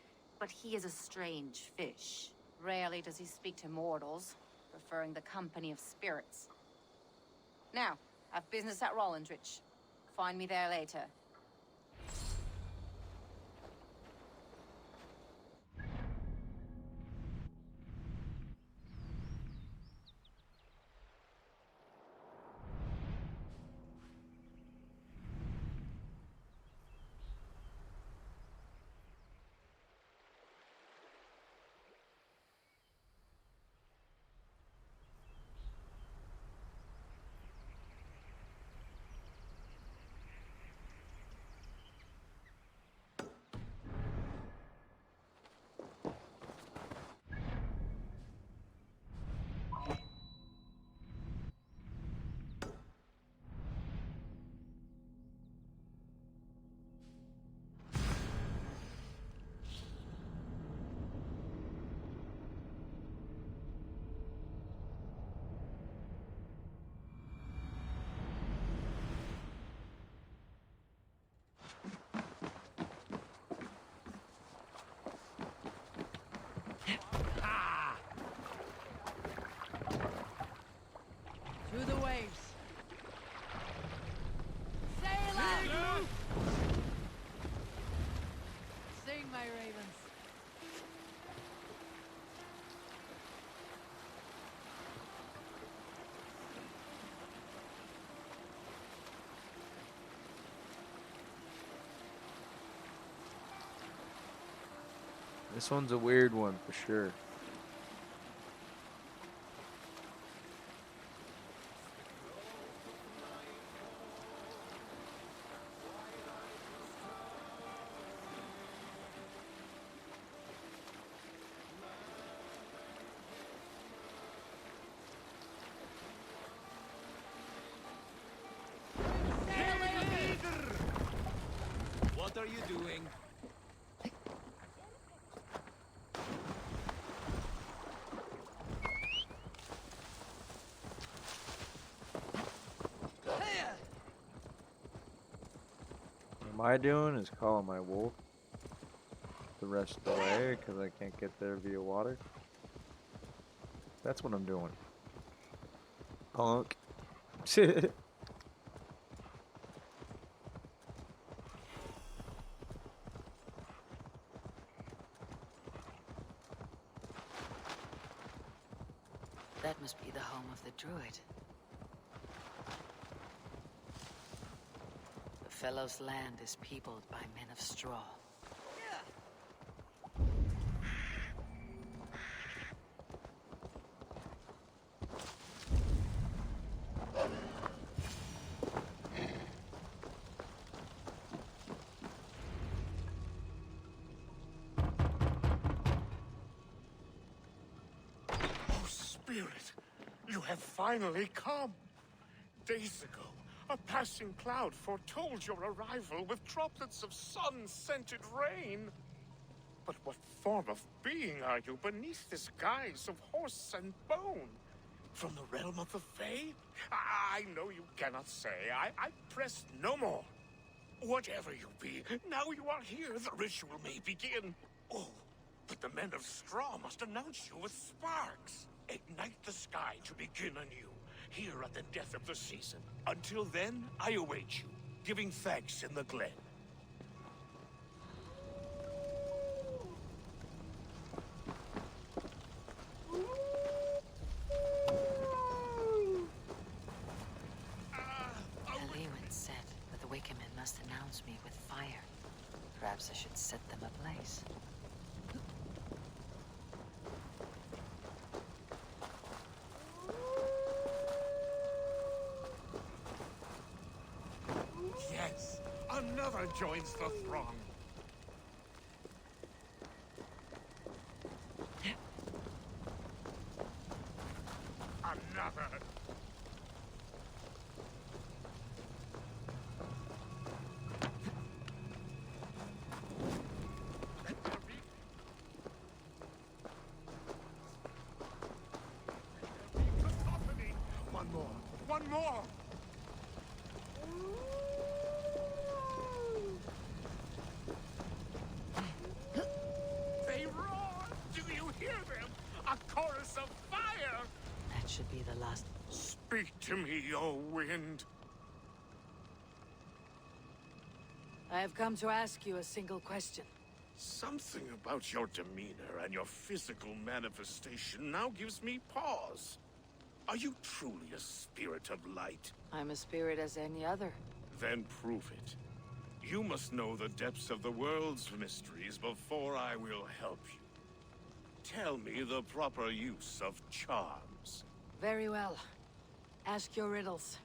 But he is a strange fish. Rarely does he speak to mortals, preferring the company of spirits. Now, I've business at Rollindrich. Find me there later. Through the waves. Sail out! Sing, my ravens. This one's a weird one for sure. you doing? What am I doing is calling my wolf the rest of the way because I can't get there via water. That's what I'm doing. Punk. That must be the home of the druid. The fellow's land is peopled by men of straw. Oh, Spirit, you have finally come. Days ago, a passing cloud foretold your arrival with droplets of sun-scented rain. But what form of being are you beneath this guise of horse and bone? From the realm of the Fae? I know you cannot say. I press no more. Whatever you be, now you are here, the ritual may begin. Oh, but the men of straw must announce you with sparks. Ignite the sky to begin anew, here at the death of the season. Until then, I await you, giving thanks in the glen. Halewin said that the Wickermen must announce me with fire. Perhaps I should set them ablaze. Yes, another joins the throng. Another. One more. One more. They roar! Do you hear them? A chorus of fire! That should be the last. Speak to me, O wind. I have come to ask you a single question. Something about your demeanor and your physical manifestation now gives me pause. Are you truly a spirit of light? I'm a spirit as any other. Then prove it. You must know the depths of the world's mysteries before I will help you. Tell me the proper use of charms. Very well. Ask your riddles.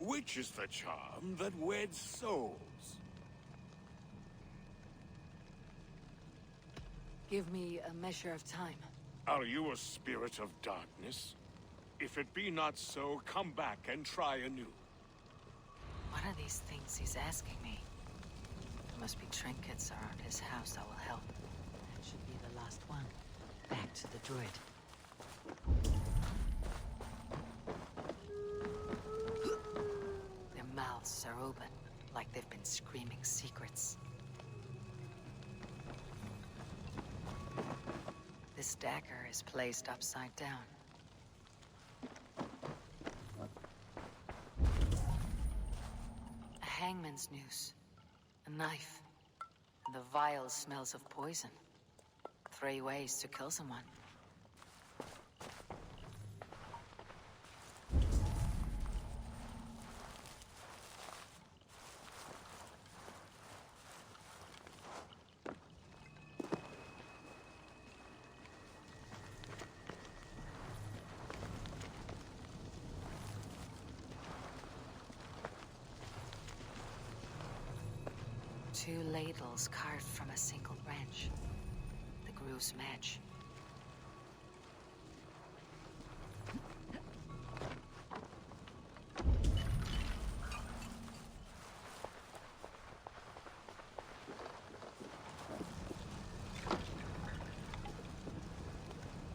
Which is the charm that weds souls? Give me a measure of time. Are you a spirit of darkness? If it be not so, come back and try anew. What are these things he's asking me? There must be trinkets around his house that will help. That should be the last one. Back to the druid. Their mouths are open, like they've been screaming secrets. This dagger is placed upside down. A hangman's noose, a knife, and the vile smells of poison. 3 ways to kill someone. Two ladles carved from a single branch. The grooves match.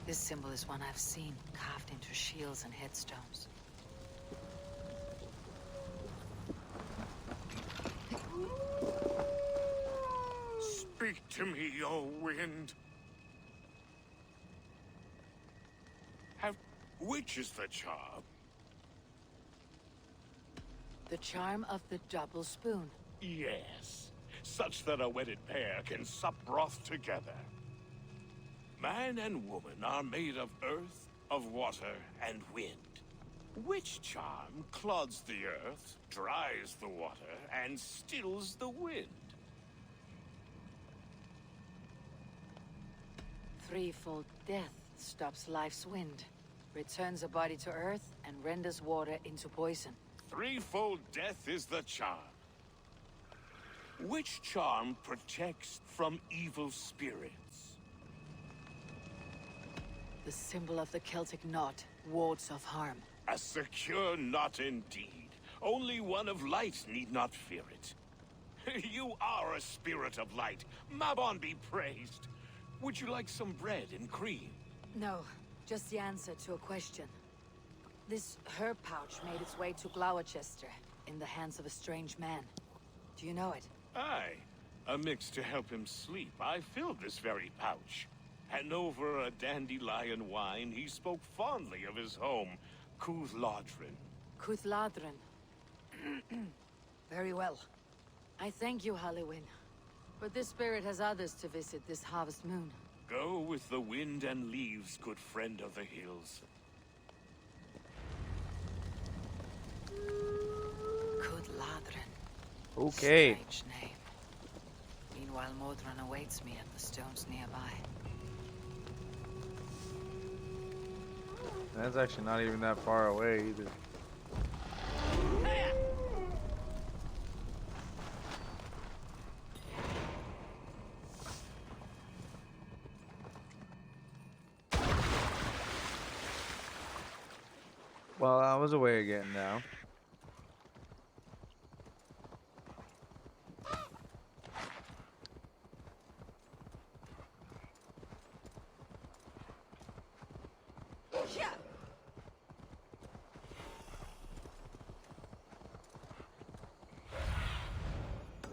This symbol is one I've seen, carved into shields and headstones. Speak to me, O wind. Which is the charm? The charm of the double spoon. Yes, such that a wedded pair can sup broth together. Man and woman are made of earth, of water, and wind. Which charm clods the earth, dries the water, and stills the wind? Threefold death stops life's wind, returns a body to earth, and renders water into poison. Threefold death is the charm. Which charm protects from evil spirits? The symbol of the Celtic knot wards off harm. A secure knot indeed. Only one of light need not fear it. You are a spirit of light. Mabon be praised. Would you like some bread and cream? No, just the answer to a question. This herb pouch made its way to Glowecester in the hands of a strange man. Do you know it? Aye. A mix to help him sleep. I filled this very pouch. And over a dandelion wine, he spoke fondly of his home, Cuthladrin. Cuthladrin. Very well. I thank you, Halliwyn. But this spirit has others to visit this harvest moon. Go with the wind and leaves, good friend of the hills. Cuthladrin. Okay. Strange name. Meanwhile, Modron awaits me at the stones nearby. That's actually not even that far away either. Well, I was away again now.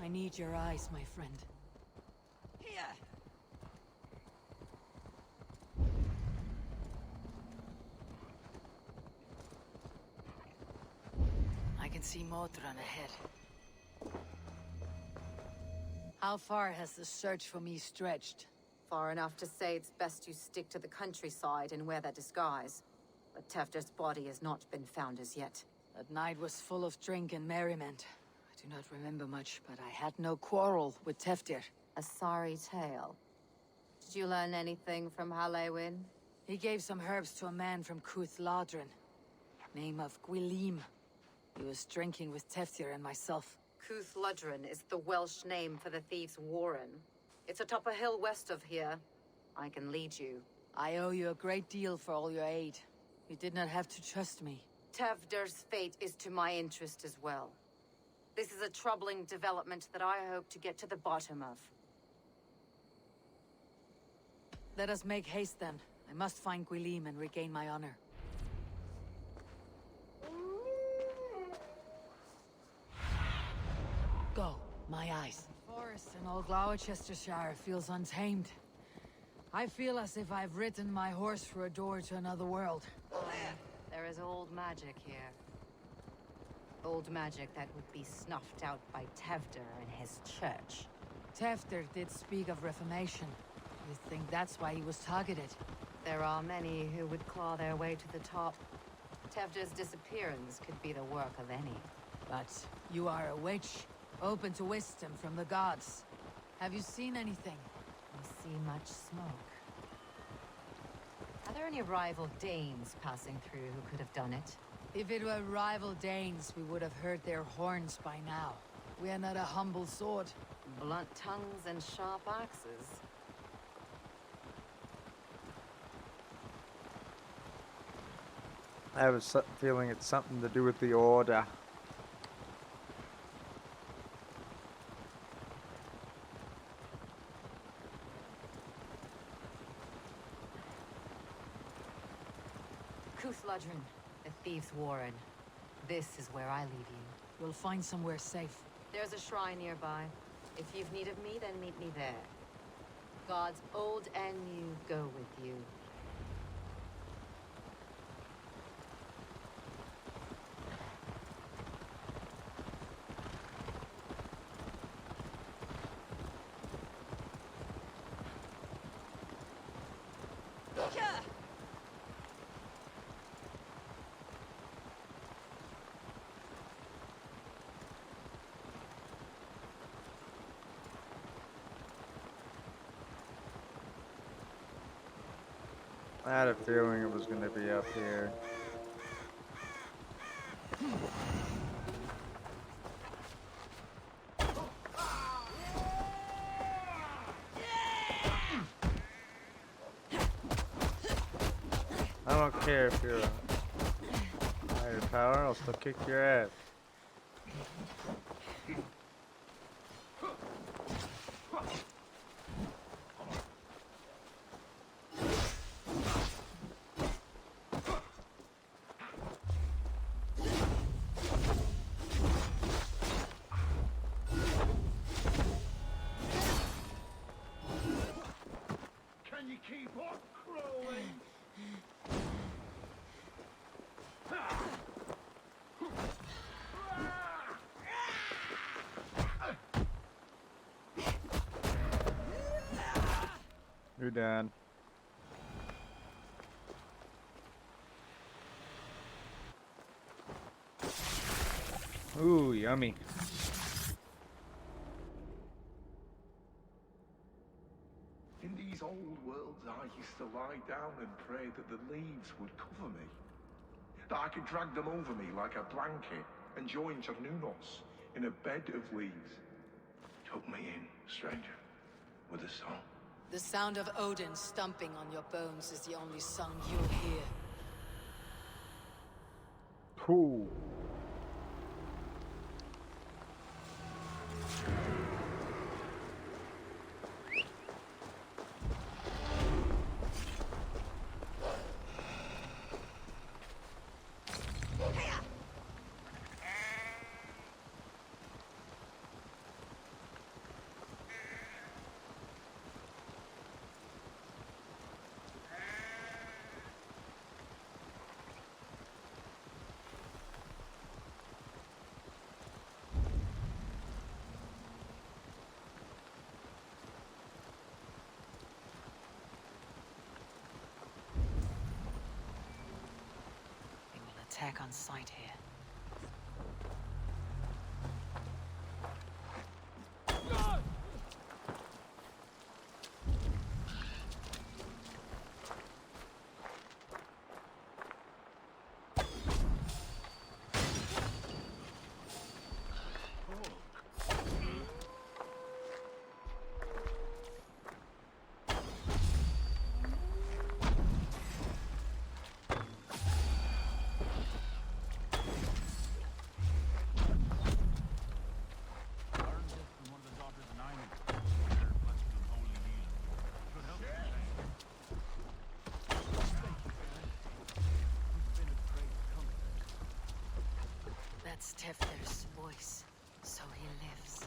I need your eyes, my friend. Here. I can see Modron ahead. How far has the search for me stretched? Far enough to say it's best you stick to the countryside and wear that disguise. But Tefder's body has not been found as yet. That night was full of drink and merriment. I do not remember much, but I had no quarrel with Tefdir. A sorry tale. Did you learn anything from Halliwyn? He gave some herbs to a man from Cuthladrin. Name of Gwylim. He was drinking with Tefdir and myself. Cuthladrin is the Welsh name for the thieves' warren. It's atop a hill west of here. I can lead you. I owe you a great deal for all your aid. You did not have to trust me. Tefder's fate is to my interest as well. This is a troubling development that I hope to get to the bottom of. Let us make haste then. I must find Gwylim and regain my honor. Go, my eyes. The forest in all Glowechestershire feels untamed. I feel as if I've ridden my horse through a door to another world. There is old magic here. Old magic that would be snuffed out by Tefder and his church. Tefder did speak of reformation. You think that's why he was targeted? There are many who would claw their way to the top. Tefder's disappearance could be the work of any. But you are a witch, open to wisdom from the gods. Have you seen anything? I see much smoke. Are there any rival Danes passing through who could have done it? If it were rival Danes, we would have heard their horns by now. We are not a humble sword. Blunt tongues and sharp axes. I have a feeling it's something to do with the order. Kuthludrin, the Thieves' Warren. This is where I leave you. We'll find somewhere safe. There's a shrine nearby. If you've need of me, then meet me there. Gods old and new go with you. I had a feeling it was going to be up here. I don't care if you're a higher power, I'll still kick your ass. Can you keep up, crawling? You're done. Ooh, yummy. In these old worlds, I used to lie down and pray that the leaves would cover me. That I could drag them over me like a blanket and join Cernunos in a bed of leaves. Tuck me in, stranger, with a song. The sound of Odin stomping on your bones is the only song you'll hear. Cool. Attack on sight here. That's Tefter's voice, so he lives.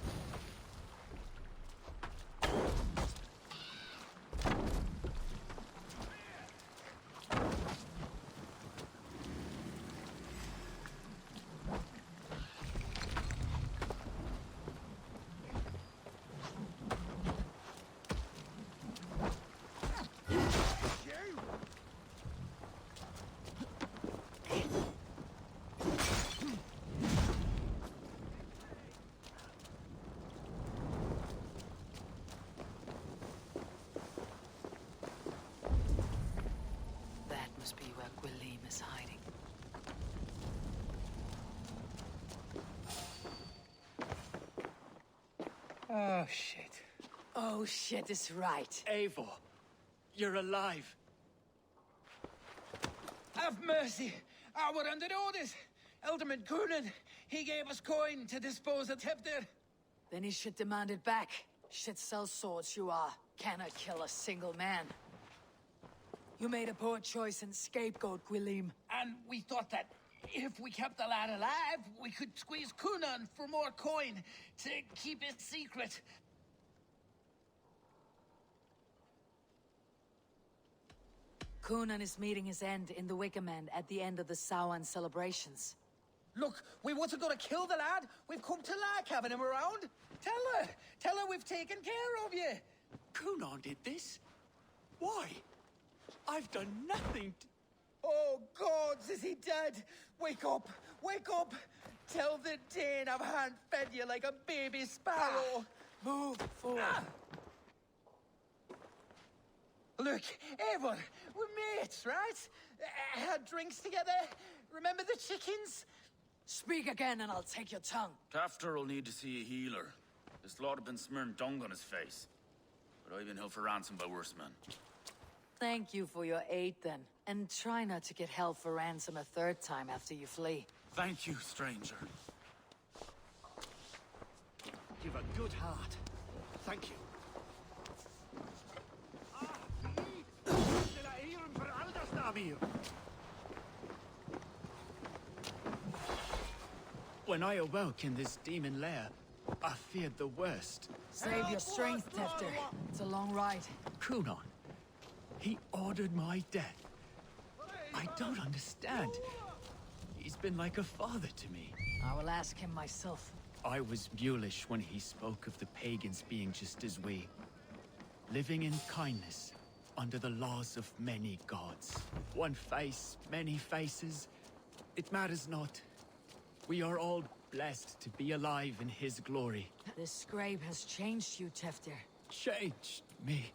Must be where Gwilym is hiding. Oh, shit. Oh, shit is right. Eivor, you're alive. Have mercy. We're under orders. Alderman Coonan, he gave us coin to dispose of Tefter. Then he should demand it back. Shit sells swords, you are. Cannot kill a single man. You made a poor choice in scapegoat, Gwilym. And we thought that if we kept the lad alive, we could squeeze Cunan for more coin to keep it secret. Cunan is meeting his end in the Wickerman at the end of the Samhain celebrations. Look, we wasn't gonna kill the lad. We've come to like having him around. Tell her we've taken care of you. Cunan did this? Why? I've done nothing to... Oh, gods, is he dead? Wake up! Wake up! Tell the Dane I've hand-fed you like a baby sparrow. Move forward. Look, Eivor, we're mates, right? Had drinks together. Remember the chickens? Speak again and I'll take your tongue. Tafter will need to see a healer. This lord have been smearing dung on his face. But I've been held for ransom by worse men. Thank you for your aid then. And try not to get held for ransom a third time after you flee. Thank you, stranger. You've a good heart. Thank you. When I awoke in this demon lair, I feared the worst. Save your strength, Tefter. It's a long ride. Cunan, he ordered my death. I don't understand. He's been like a father to me. I will ask him myself. I was mulish when he spoke of the pagans being just as we. Living in kindness, under the laws of many gods. One face, many faces. It matters not. We are all blessed to be alive in his glory. This scribe has changed you, Tefter. Changed me.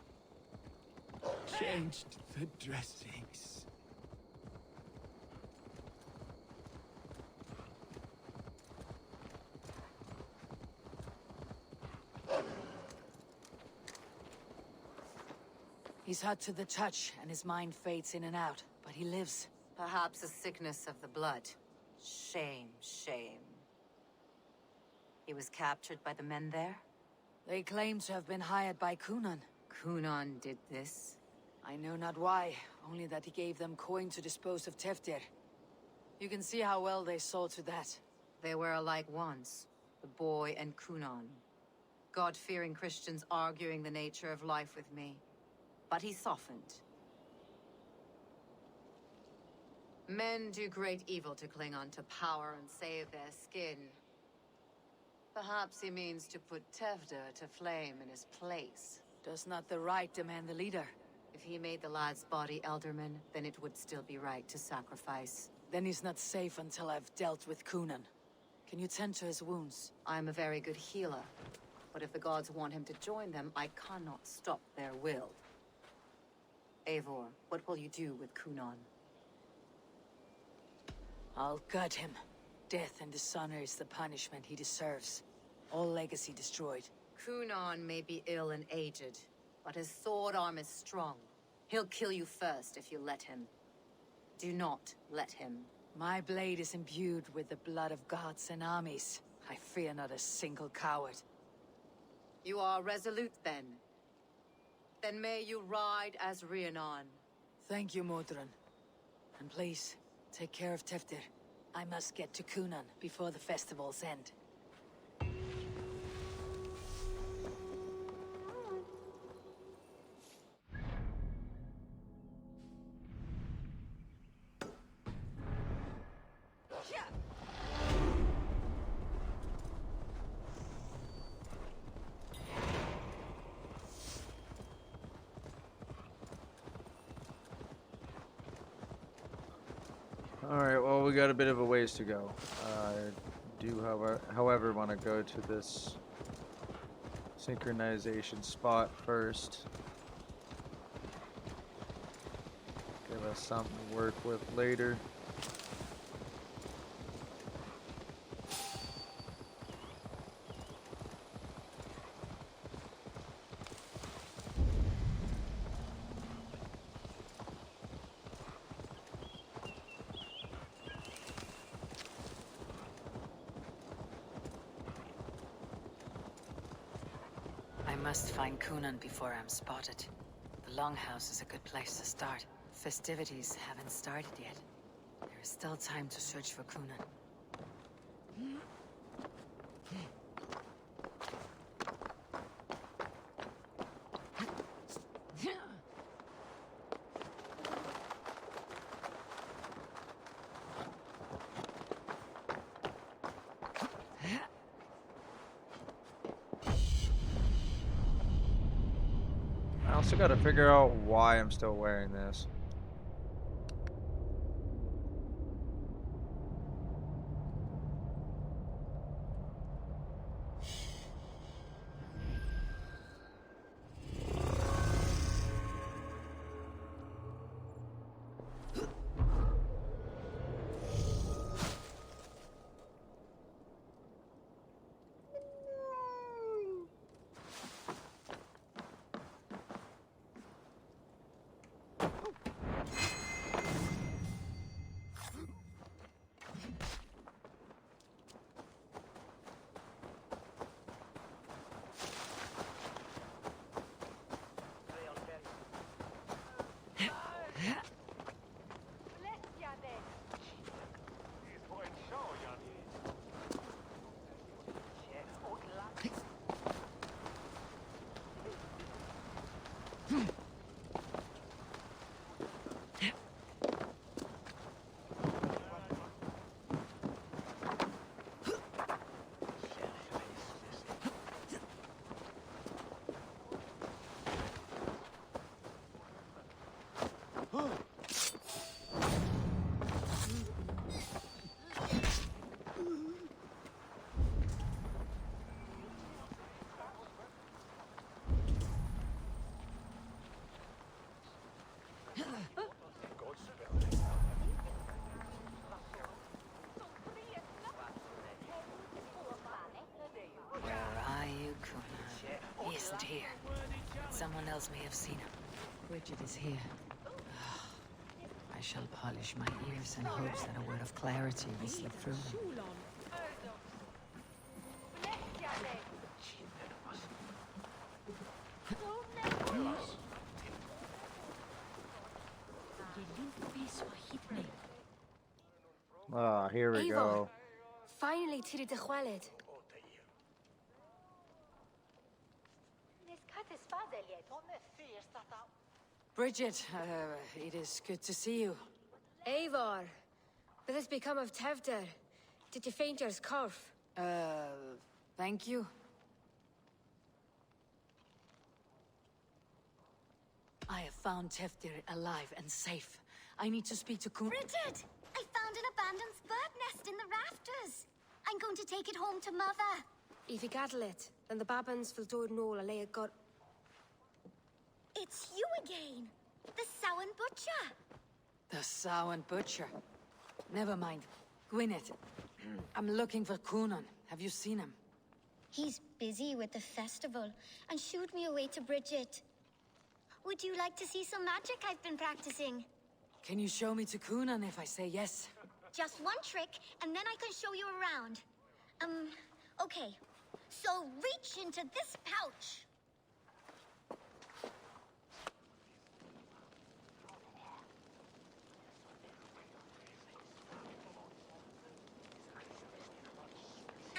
Changed the dressings. He's hot to the touch, and his mind fades in and out, but he lives. Perhaps a sickness of the blood. Shame, shame. He was captured by the men there? They claim to have been hired by Cunan. Cunan did this? I know not why, only that he gave them coin to dispose of Teftir. You can see how well they saw to that. They were alike once, the boy and Cunan. God-fearing Christians arguing the nature of life with me. But he softened. Men do great evil to cling on to power and save their skin. Perhaps he means to put Tevda to flame in his place. Does not the right demand the leader? If he made the lad's body Elderman, then it would still be right to sacrifice. Then he's not safe until I've dealt with Cunan. Can you tend to his wounds? I'm a very good healer. But if the gods want him to join them, I cannot stop their will. Eivor, what will you do with Cunan? I'll gut him. Death and dishonor is the punishment he deserves. All legacy destroyed. Cunan may be ill and aged, but his sword arm is strong. He'll kill you first if you let him. Do not let him. My blade is imbued with the blood of gods and armies. I fear not a single coward. You are resolute, then. Then may you ride as Rhiannon. Thank you, Modron. And please, take care of Teftir. I must get to Cunan before the festival's end. Alright, well, we got a bit of a ways to go. I do, however, want to go to this synchronization spot first. Give us something to work with later. I must find Cunan before I'm spotted. The Longhouse is a good place to start. festivities haven't started yet. There is still time to search for Kunan. I also got to figure out why I'm still wearing this. He isn't here. Someone else may have seen him. Bridget is here. I shall polish my ears in hopes that a word of clarity will slip through them. Ah, here we go. Finally, Tiri de Jualed. Bridget, it is good to see you. Eivor, what has become of Tevder? Did you faint your scarf? Thank you. I have found Tevdir alive and safe. I need to speak to Kun— Bridget! I found an abandoned bird nest in the rafters. I'm going to take it home to Mother. If you gather it, then the Babans will do it all, and lay got. It's you again! The Samhain Butcher! The Samhain Butcher. Never mind. Gwyneth, I'm looking for Kunan. Have you seen him? He's busy with the festival and shooed me away to Bridget. Would you like to see some magic I've been practicing? Can you show me to Kunan if I say yes? Just one trick, and then I can show you around. Okay. So reach into this pouch.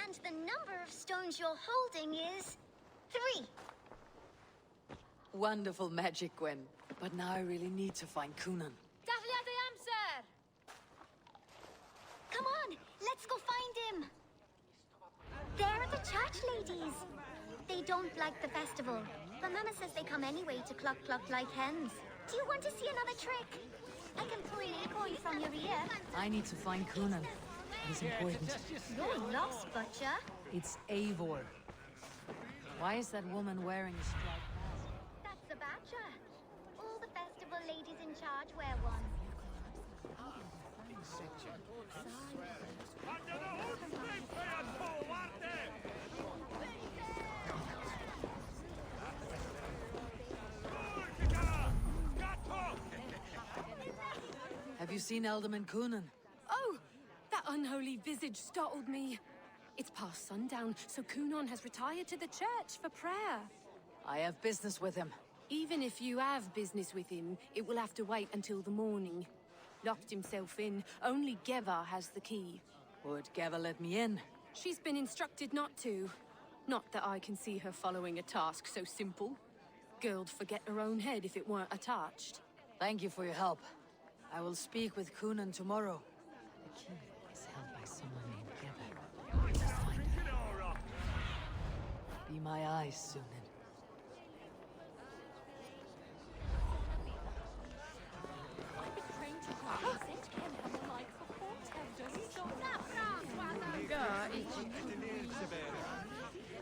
And the number of stones you're holding is 3. Wonderful magic, Gwen. But now I really need to find Kunan. Come on, let's go find him. There are the church ladies. They don't like the festival, but Mama says they come anyway to cluck like hens. Do you want to see another trick? I can pull an acorn from your ear. I need to find Kunan. It is important. You're lost, Butcher. It's Eivor. Why is that woman wearing a striped mask? That's the Butcher. All the festival ladies in charge wear one. Have you seen Alderman Kunan? Oh! That unholy visage startled me. It's past sundown, so Kunan has retired to the church for prayer. I have business with him. Even if you have business with him, it will have to wait until the morning. Locked himself in. Only Geva has the key. Would Geva let me in? She's been instructed not to. Not that I can see her following a task so simple. Girl'd forget her own head if it weren't attached. Thank you for your help. I will speak with Kunan tomorrow. The key is held by someone named Geva. I must find her. Be my eyes, Sunan.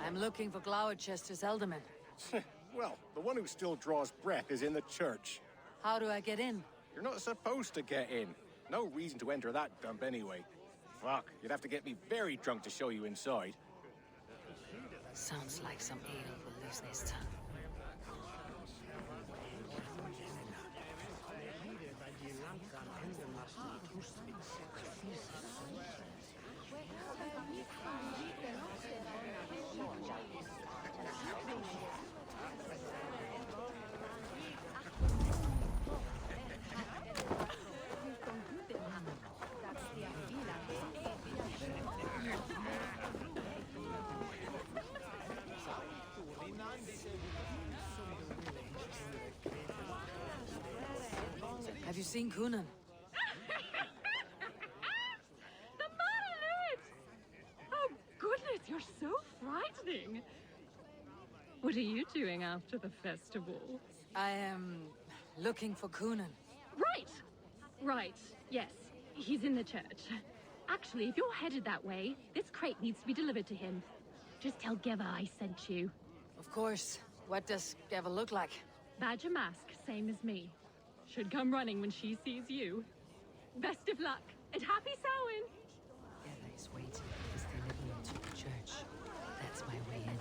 I'm looking for Gloucester's alderman. Well, the one who still draws breath is in the church. How do I get in? You're not supposed to get in. No reason to enter that dump anyway. Fuck, you'd have to get me very drunk to show you inside. Sounds like some ale will loosen his tongue. Have you seen Kunan? The monolith! Oh, goodness, you're so frightening. What are you doing after the festival? I am looking for Kunan. Right. Right. Yes. He's in the church. Actually, if you're headed that way, this crate needs to be delivered to him. Just tell Geva I sent you. Of course. What does Geva look like? Badger mask, same as me. Should come running when she sees you. Best of luck, and happy Samhain! Geva is waiting because they let me into the church. That's my way in.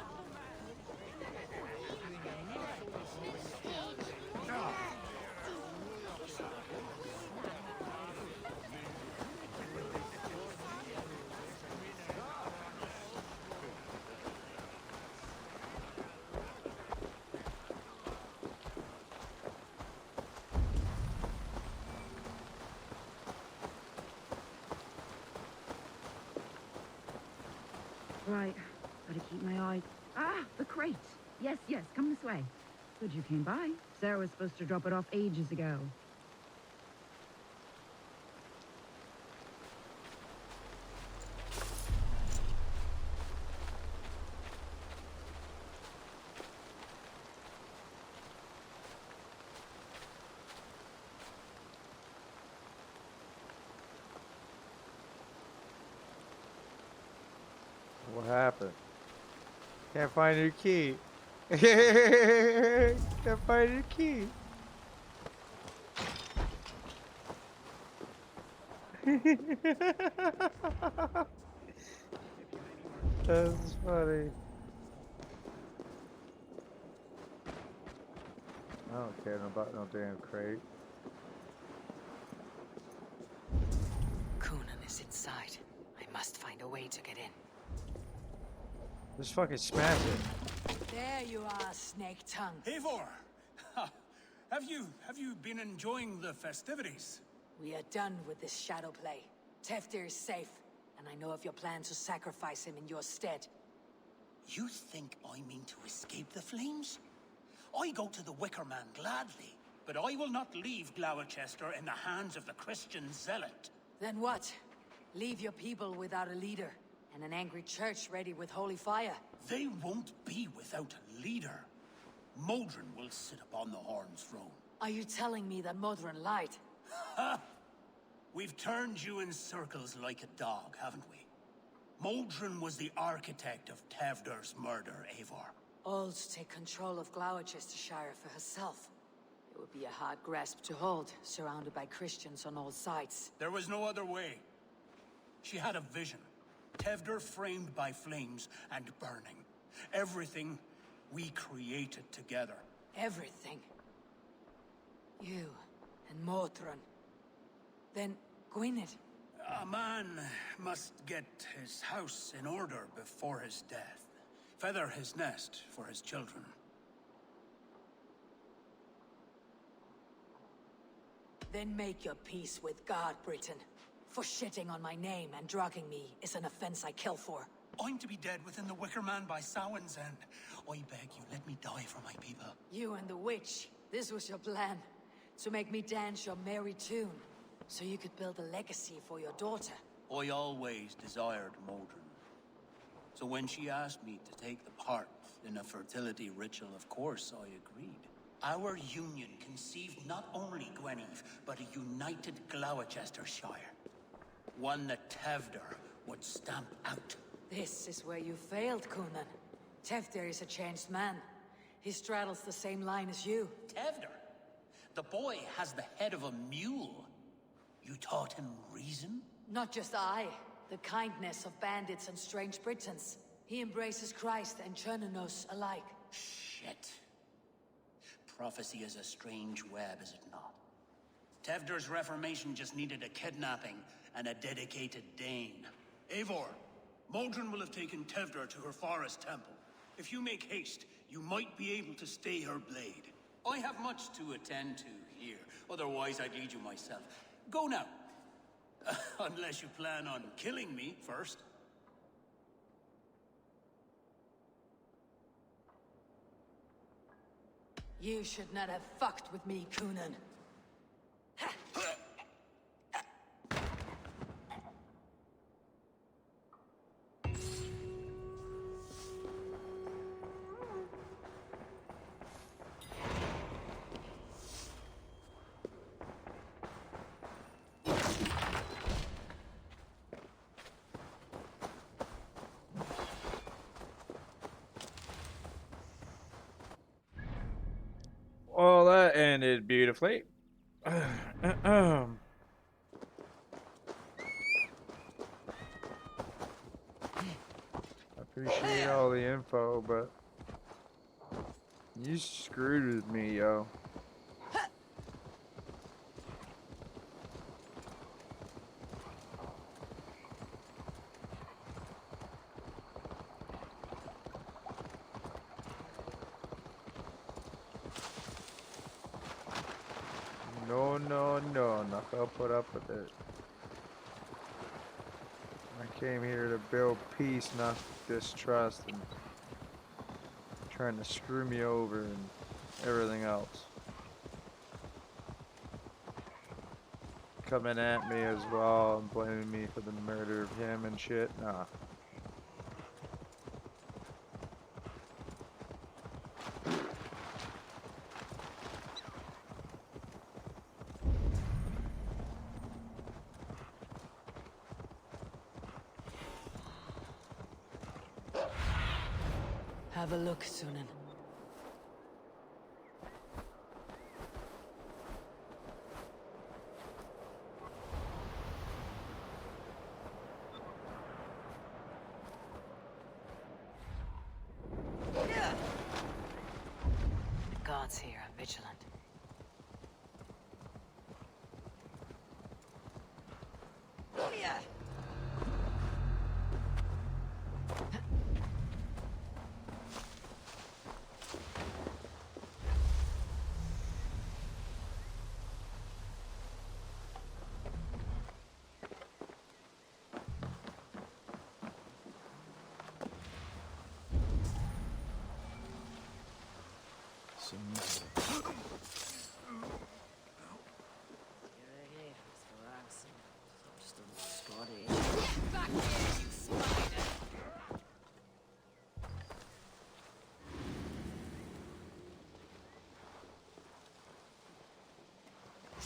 Right, gotta keep my eye. Ah, the crate! Yes, yes, come this way. Good you came by. Sarah was supposed to drop it off ages ago. What happened? Can't find your key. Can't find your key. That's funny. I don't care about no damn crate. Kunan is inside. I must find a way to get in. Just fucking smash it. There you are, Snake Tongue. Eivor! Have you been enjoying the festivities? We are done with this shadow play. Teftir is safe, and I know of your plan to sacrifice him in your stead. You think I mean to escape the flames? I go to the Wicker Man gladly, but I will not leave Gloucester in the hands of the Christian zealot. Then what? Leave your people without a leader, and an angry church ready with holy fire. They won't be without a leader. Modron will sit upon the Horn's throne. Are you telling me that Modron lied? Ha! We've turned you in circles like a dog, haven't we? Modron was the architect of Tevder's murder, Eivor. All to take control of Gloucestershire for herself. It would be a hard grasp to hold, surrounded by Christians on all sides. There was no other way. She had a vision. Tevder framed by flames and burning. Everything we created together. Everything. You and Modron. Then Gwynedd. A man must get his house in order before his death. Feather his nest for his children. Then make your peace with God, Britain. For shitting on my name and drugging me is an offense I kill for. I'm to be dead within the Wicker Man by Samhain's end. I beg you, let me die for my people. You and the witch, this was your plan. To make me dance your merry tune. So you could build a legacy for your daughter. I always desired Modron. So when she asked me to take the part in a fertility ritual, of course I agreed. Our union conceived not only Gweneve, but a united glowecestrescire. One that Tevder would stamp out. This is where you failed, Kunan. Tevder is a changed man. He straddles the same line as you. Tevder? The boy has the head of a mule. You taught him reason? Not just I. The kindness of bandits and strange Britons. He embraces Christ and Chernonos alike. Shit. Prophecy is a strange web, is it not? Tevder's reformation just needed a kidnapping and a dedicated Dane. Eivor, Modron will have taken Tevder to her forest temple. If you make haste, you might be able to stay her blade. I have much to attend to here, otherwise I'd lead you myself. Go now. Unless you plan on killing me first. You should not have fucked with me, Kunan. Well, that ended beautifully. Appreciate all the info, but you screwed with me, yo. No, no, no, not gonna put up with it. I came here to build peace, not distrust, and trying to screw me over and everything else. Coming at me as well and blaming me for the murder of him and shit, nah. Have a look, Sunan. The gods here are vigilant.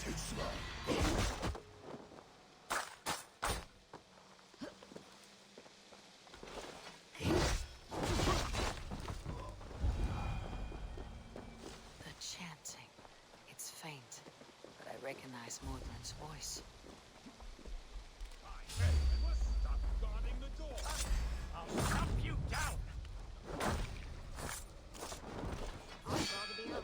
Too slow. The chanting. It's faint, but I recognize Mordred's voice. Stop guarding the door. I'll stop you down. I'd rather be up.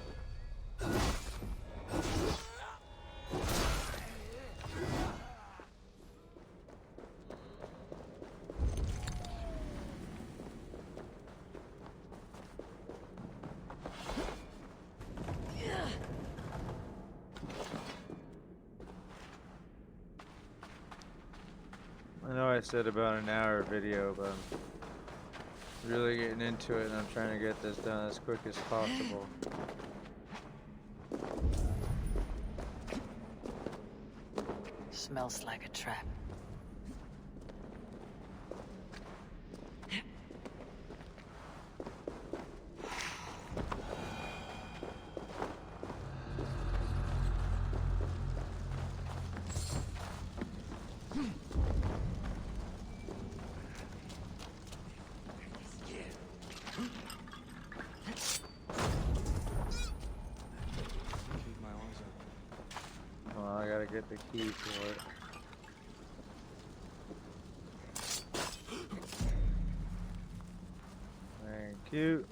I know I said about an hour video, but I'm really getting into it and I'm trying to get this done as quick as possible. Smells like a trap. Well, I gotta get the key for it. Thank you.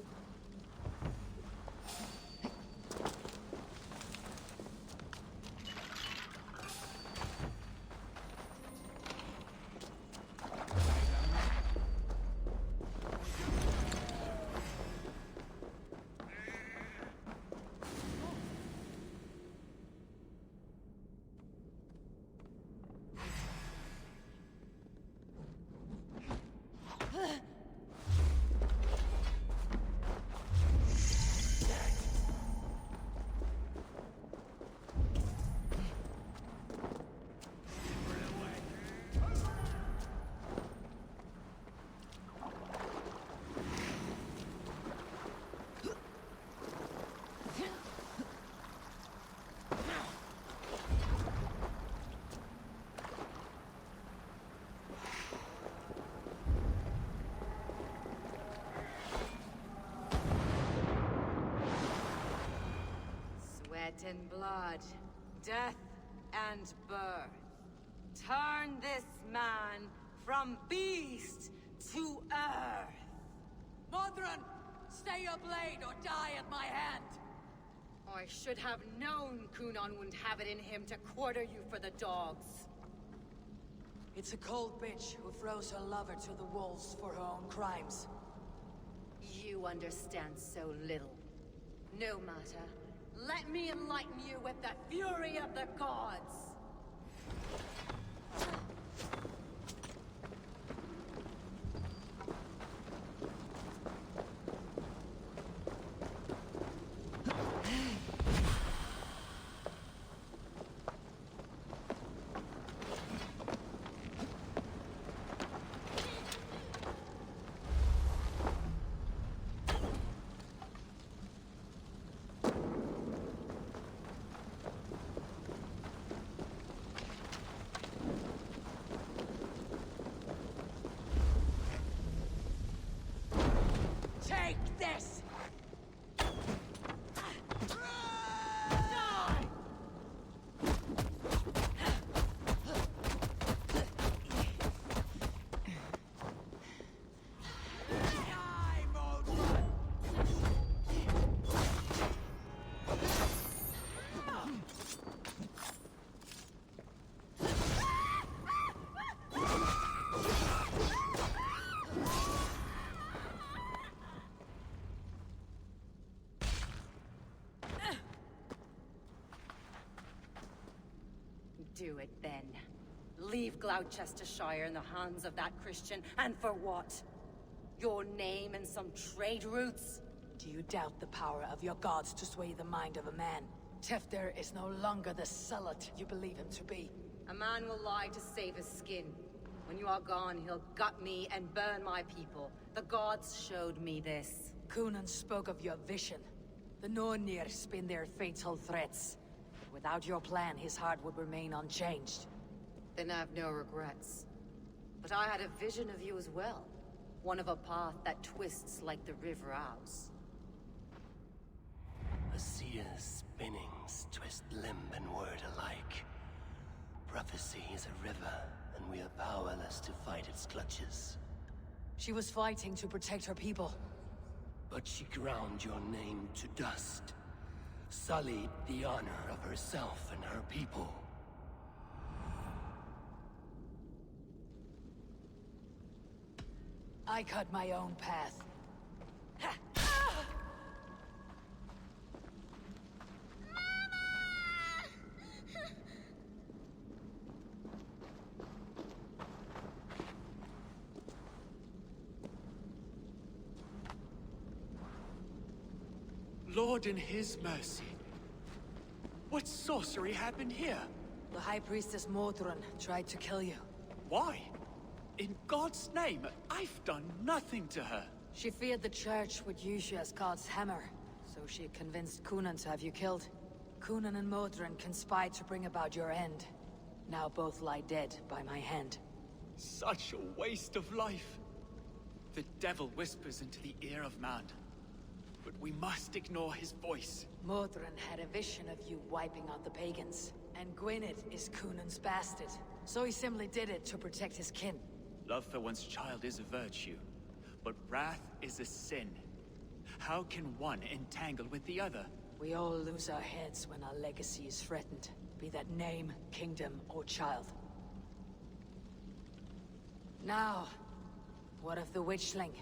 Sweat and blood, death and birth. Turn this man from beast to earth. Modron, stay your blade or die at my hand. I should have known Kunon wouldn't have it in him to quarter you for the dogs. It's a cold bitch who throws her lover to the wolves for her own crimes. You understand so little. No matter. Let me enlighten you with the fury of the gods! Take this! Do it then. Leave Gloucestershire in the hands of that Christian, and for what? Your name and some trade routes? Do you doubt the power of your gods to sway the mind of a man? Tefter is no longer the zealot you believe him to be. A man will lie to save his skin. When you are gone, he'll gut me and burn my people. The gods showed me this. Kunon spoke of your vision. The Nornir spin their fatal threats. Without your plan, his heart would remain unchanged. Then I've no regrets. But I had a vision of you as well. One of a path that twists like the river Ouse. A seer's spinnings twist limb and word alike. Prophecy is a river, and we are powerless to fight its clutches. She was fighting to protect her people. But she ground your name to dust. Sullied the honor of herself and her people. I cut my own path. Lord in his mercy. What sorcery happened here? The High Priestess Modron tried to kill you. Why? In God's name, I've done nothing to her. She feared the Church would use you as God's hammer, so she convinced Kunan to have you killed. Kunan and Modron conspired to bring about your end. Now both lie dead by my hand. Such a waste of life. The devil whispers into the ear of man. But we must ignore his voice. Modron had a vision of you wiping out the pagans. And Gwynedd is Kunan's bastard. So he simply did it to protect his kin. Love for one's child is a virtue, but wrath is a sin. How can one entangle with the other? We all lose our heads when our legacy is threatened. Be that name, kingdom, or child. Now, what of the witchling?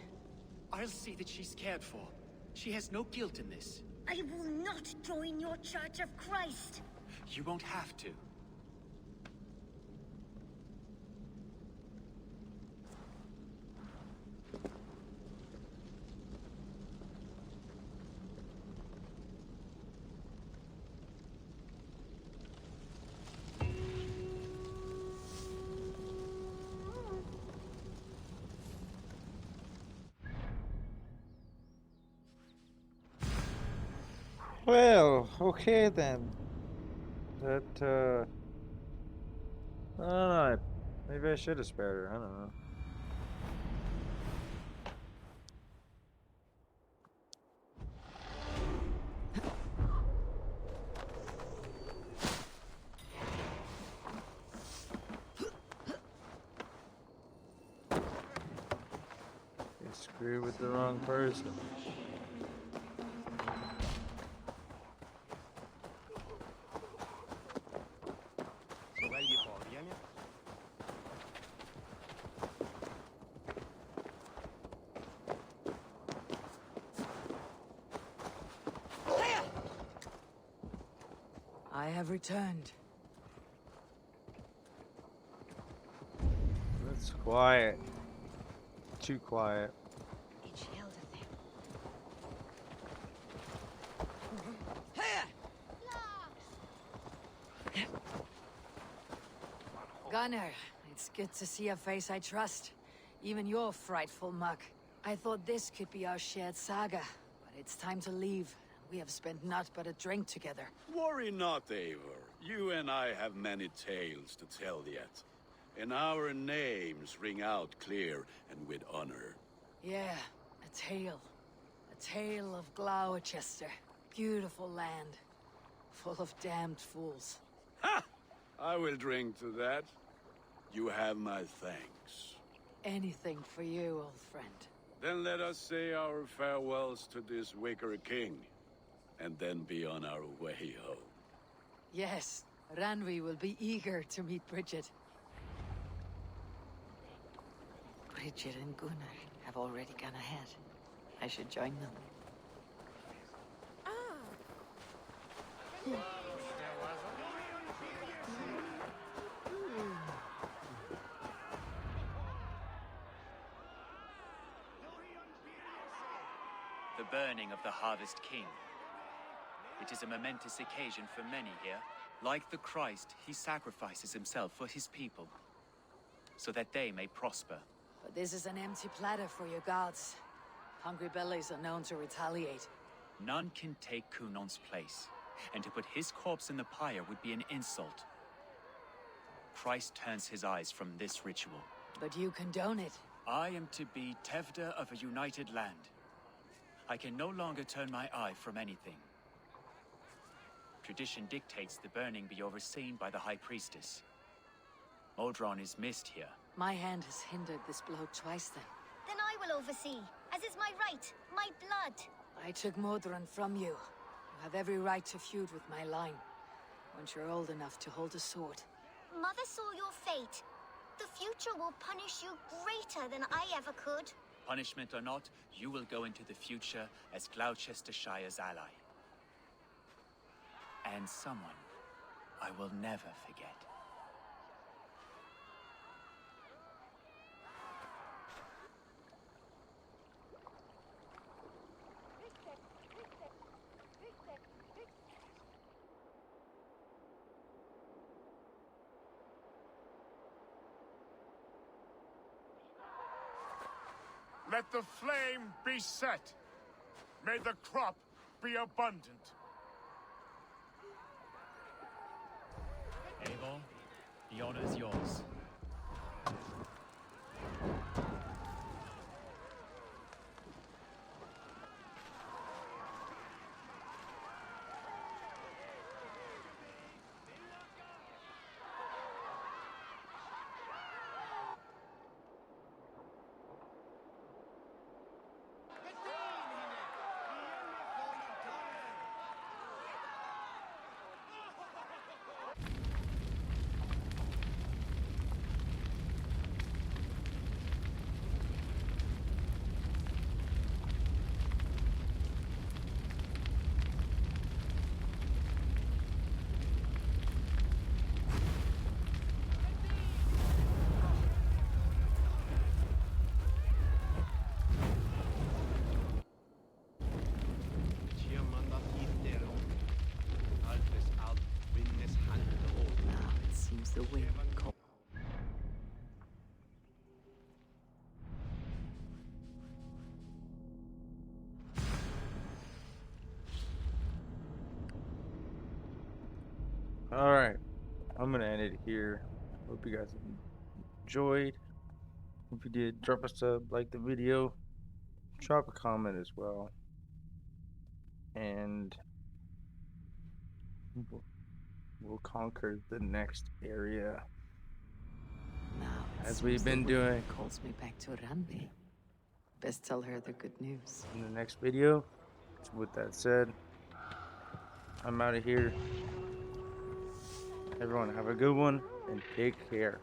I'll see that she's cared for. She has no guilt in this. I will not join your Church of Christ. You won't have to. Well, okay then. That, I don't know. Maybe I should have spared her. I don't know. You screwed with the wrong person. I have returned. It's quiet. Too quiet. Gunnar, it's good to see a face I trust. Even your frightful muck. I thought this could be our shared saga, but it's time to leave. We have spent naught but a drink together. Worry not, Eivor. You and I have many tales to tell yet. And our names ring out clear and with honor. Yeah, a tale. A tale of Glowechester. Beautiful land. Full of damned fools. Ha! I will drink to that. You have my thanks. Anything for you, old friend. Then let us say our farewells to this wicker king. And then be on our way home. Yes, Ranvi will be eager to meet Bridget. Bridget and Gunnar have already gone ahead. I should join them. The burning of the Harvest King. It is a momentous occasion for many here. Like the Christ, he sacrifices himself for his people, so that they may prosper. But this is an empty platter for your gods. Hungry bellies are known to retaliate. None can take Kunon's place, and to put his corpse in the pyre would be an insult. Christ turns his eyes from this ritual. But you condone it. I am to be Tevda of a united land. I can no longer turn my eye from anything. Tradition dictates the burning be overseen by the High Priestess. Modron is missed here. My hand has hindered this blow twice then. Then I will oversee, as is my right, my blood. I took Modron from you. You have every right to feud with my line. Once you're old enough to hold a sword. Mother saw your fate. The future will punish you greater than I ever could. Punishment or not, you will go into the future as Gloucestershire's ally. And someone I will never forget. Let the flame be set. May the crop be abundant. Eivor, the honor is yours. Now it seems the wind calls. Alright, I'm gonna end it here. Hope you guys enjoyed. If you did, drop a sub, like the video, drop a comment as well. And we'll conquer the next area. Now it As seems we've been the wind doing calls me back to Randi. Best tell her the good news. in the next video. With that said, I'm out of here. Everyone have a good one and take care.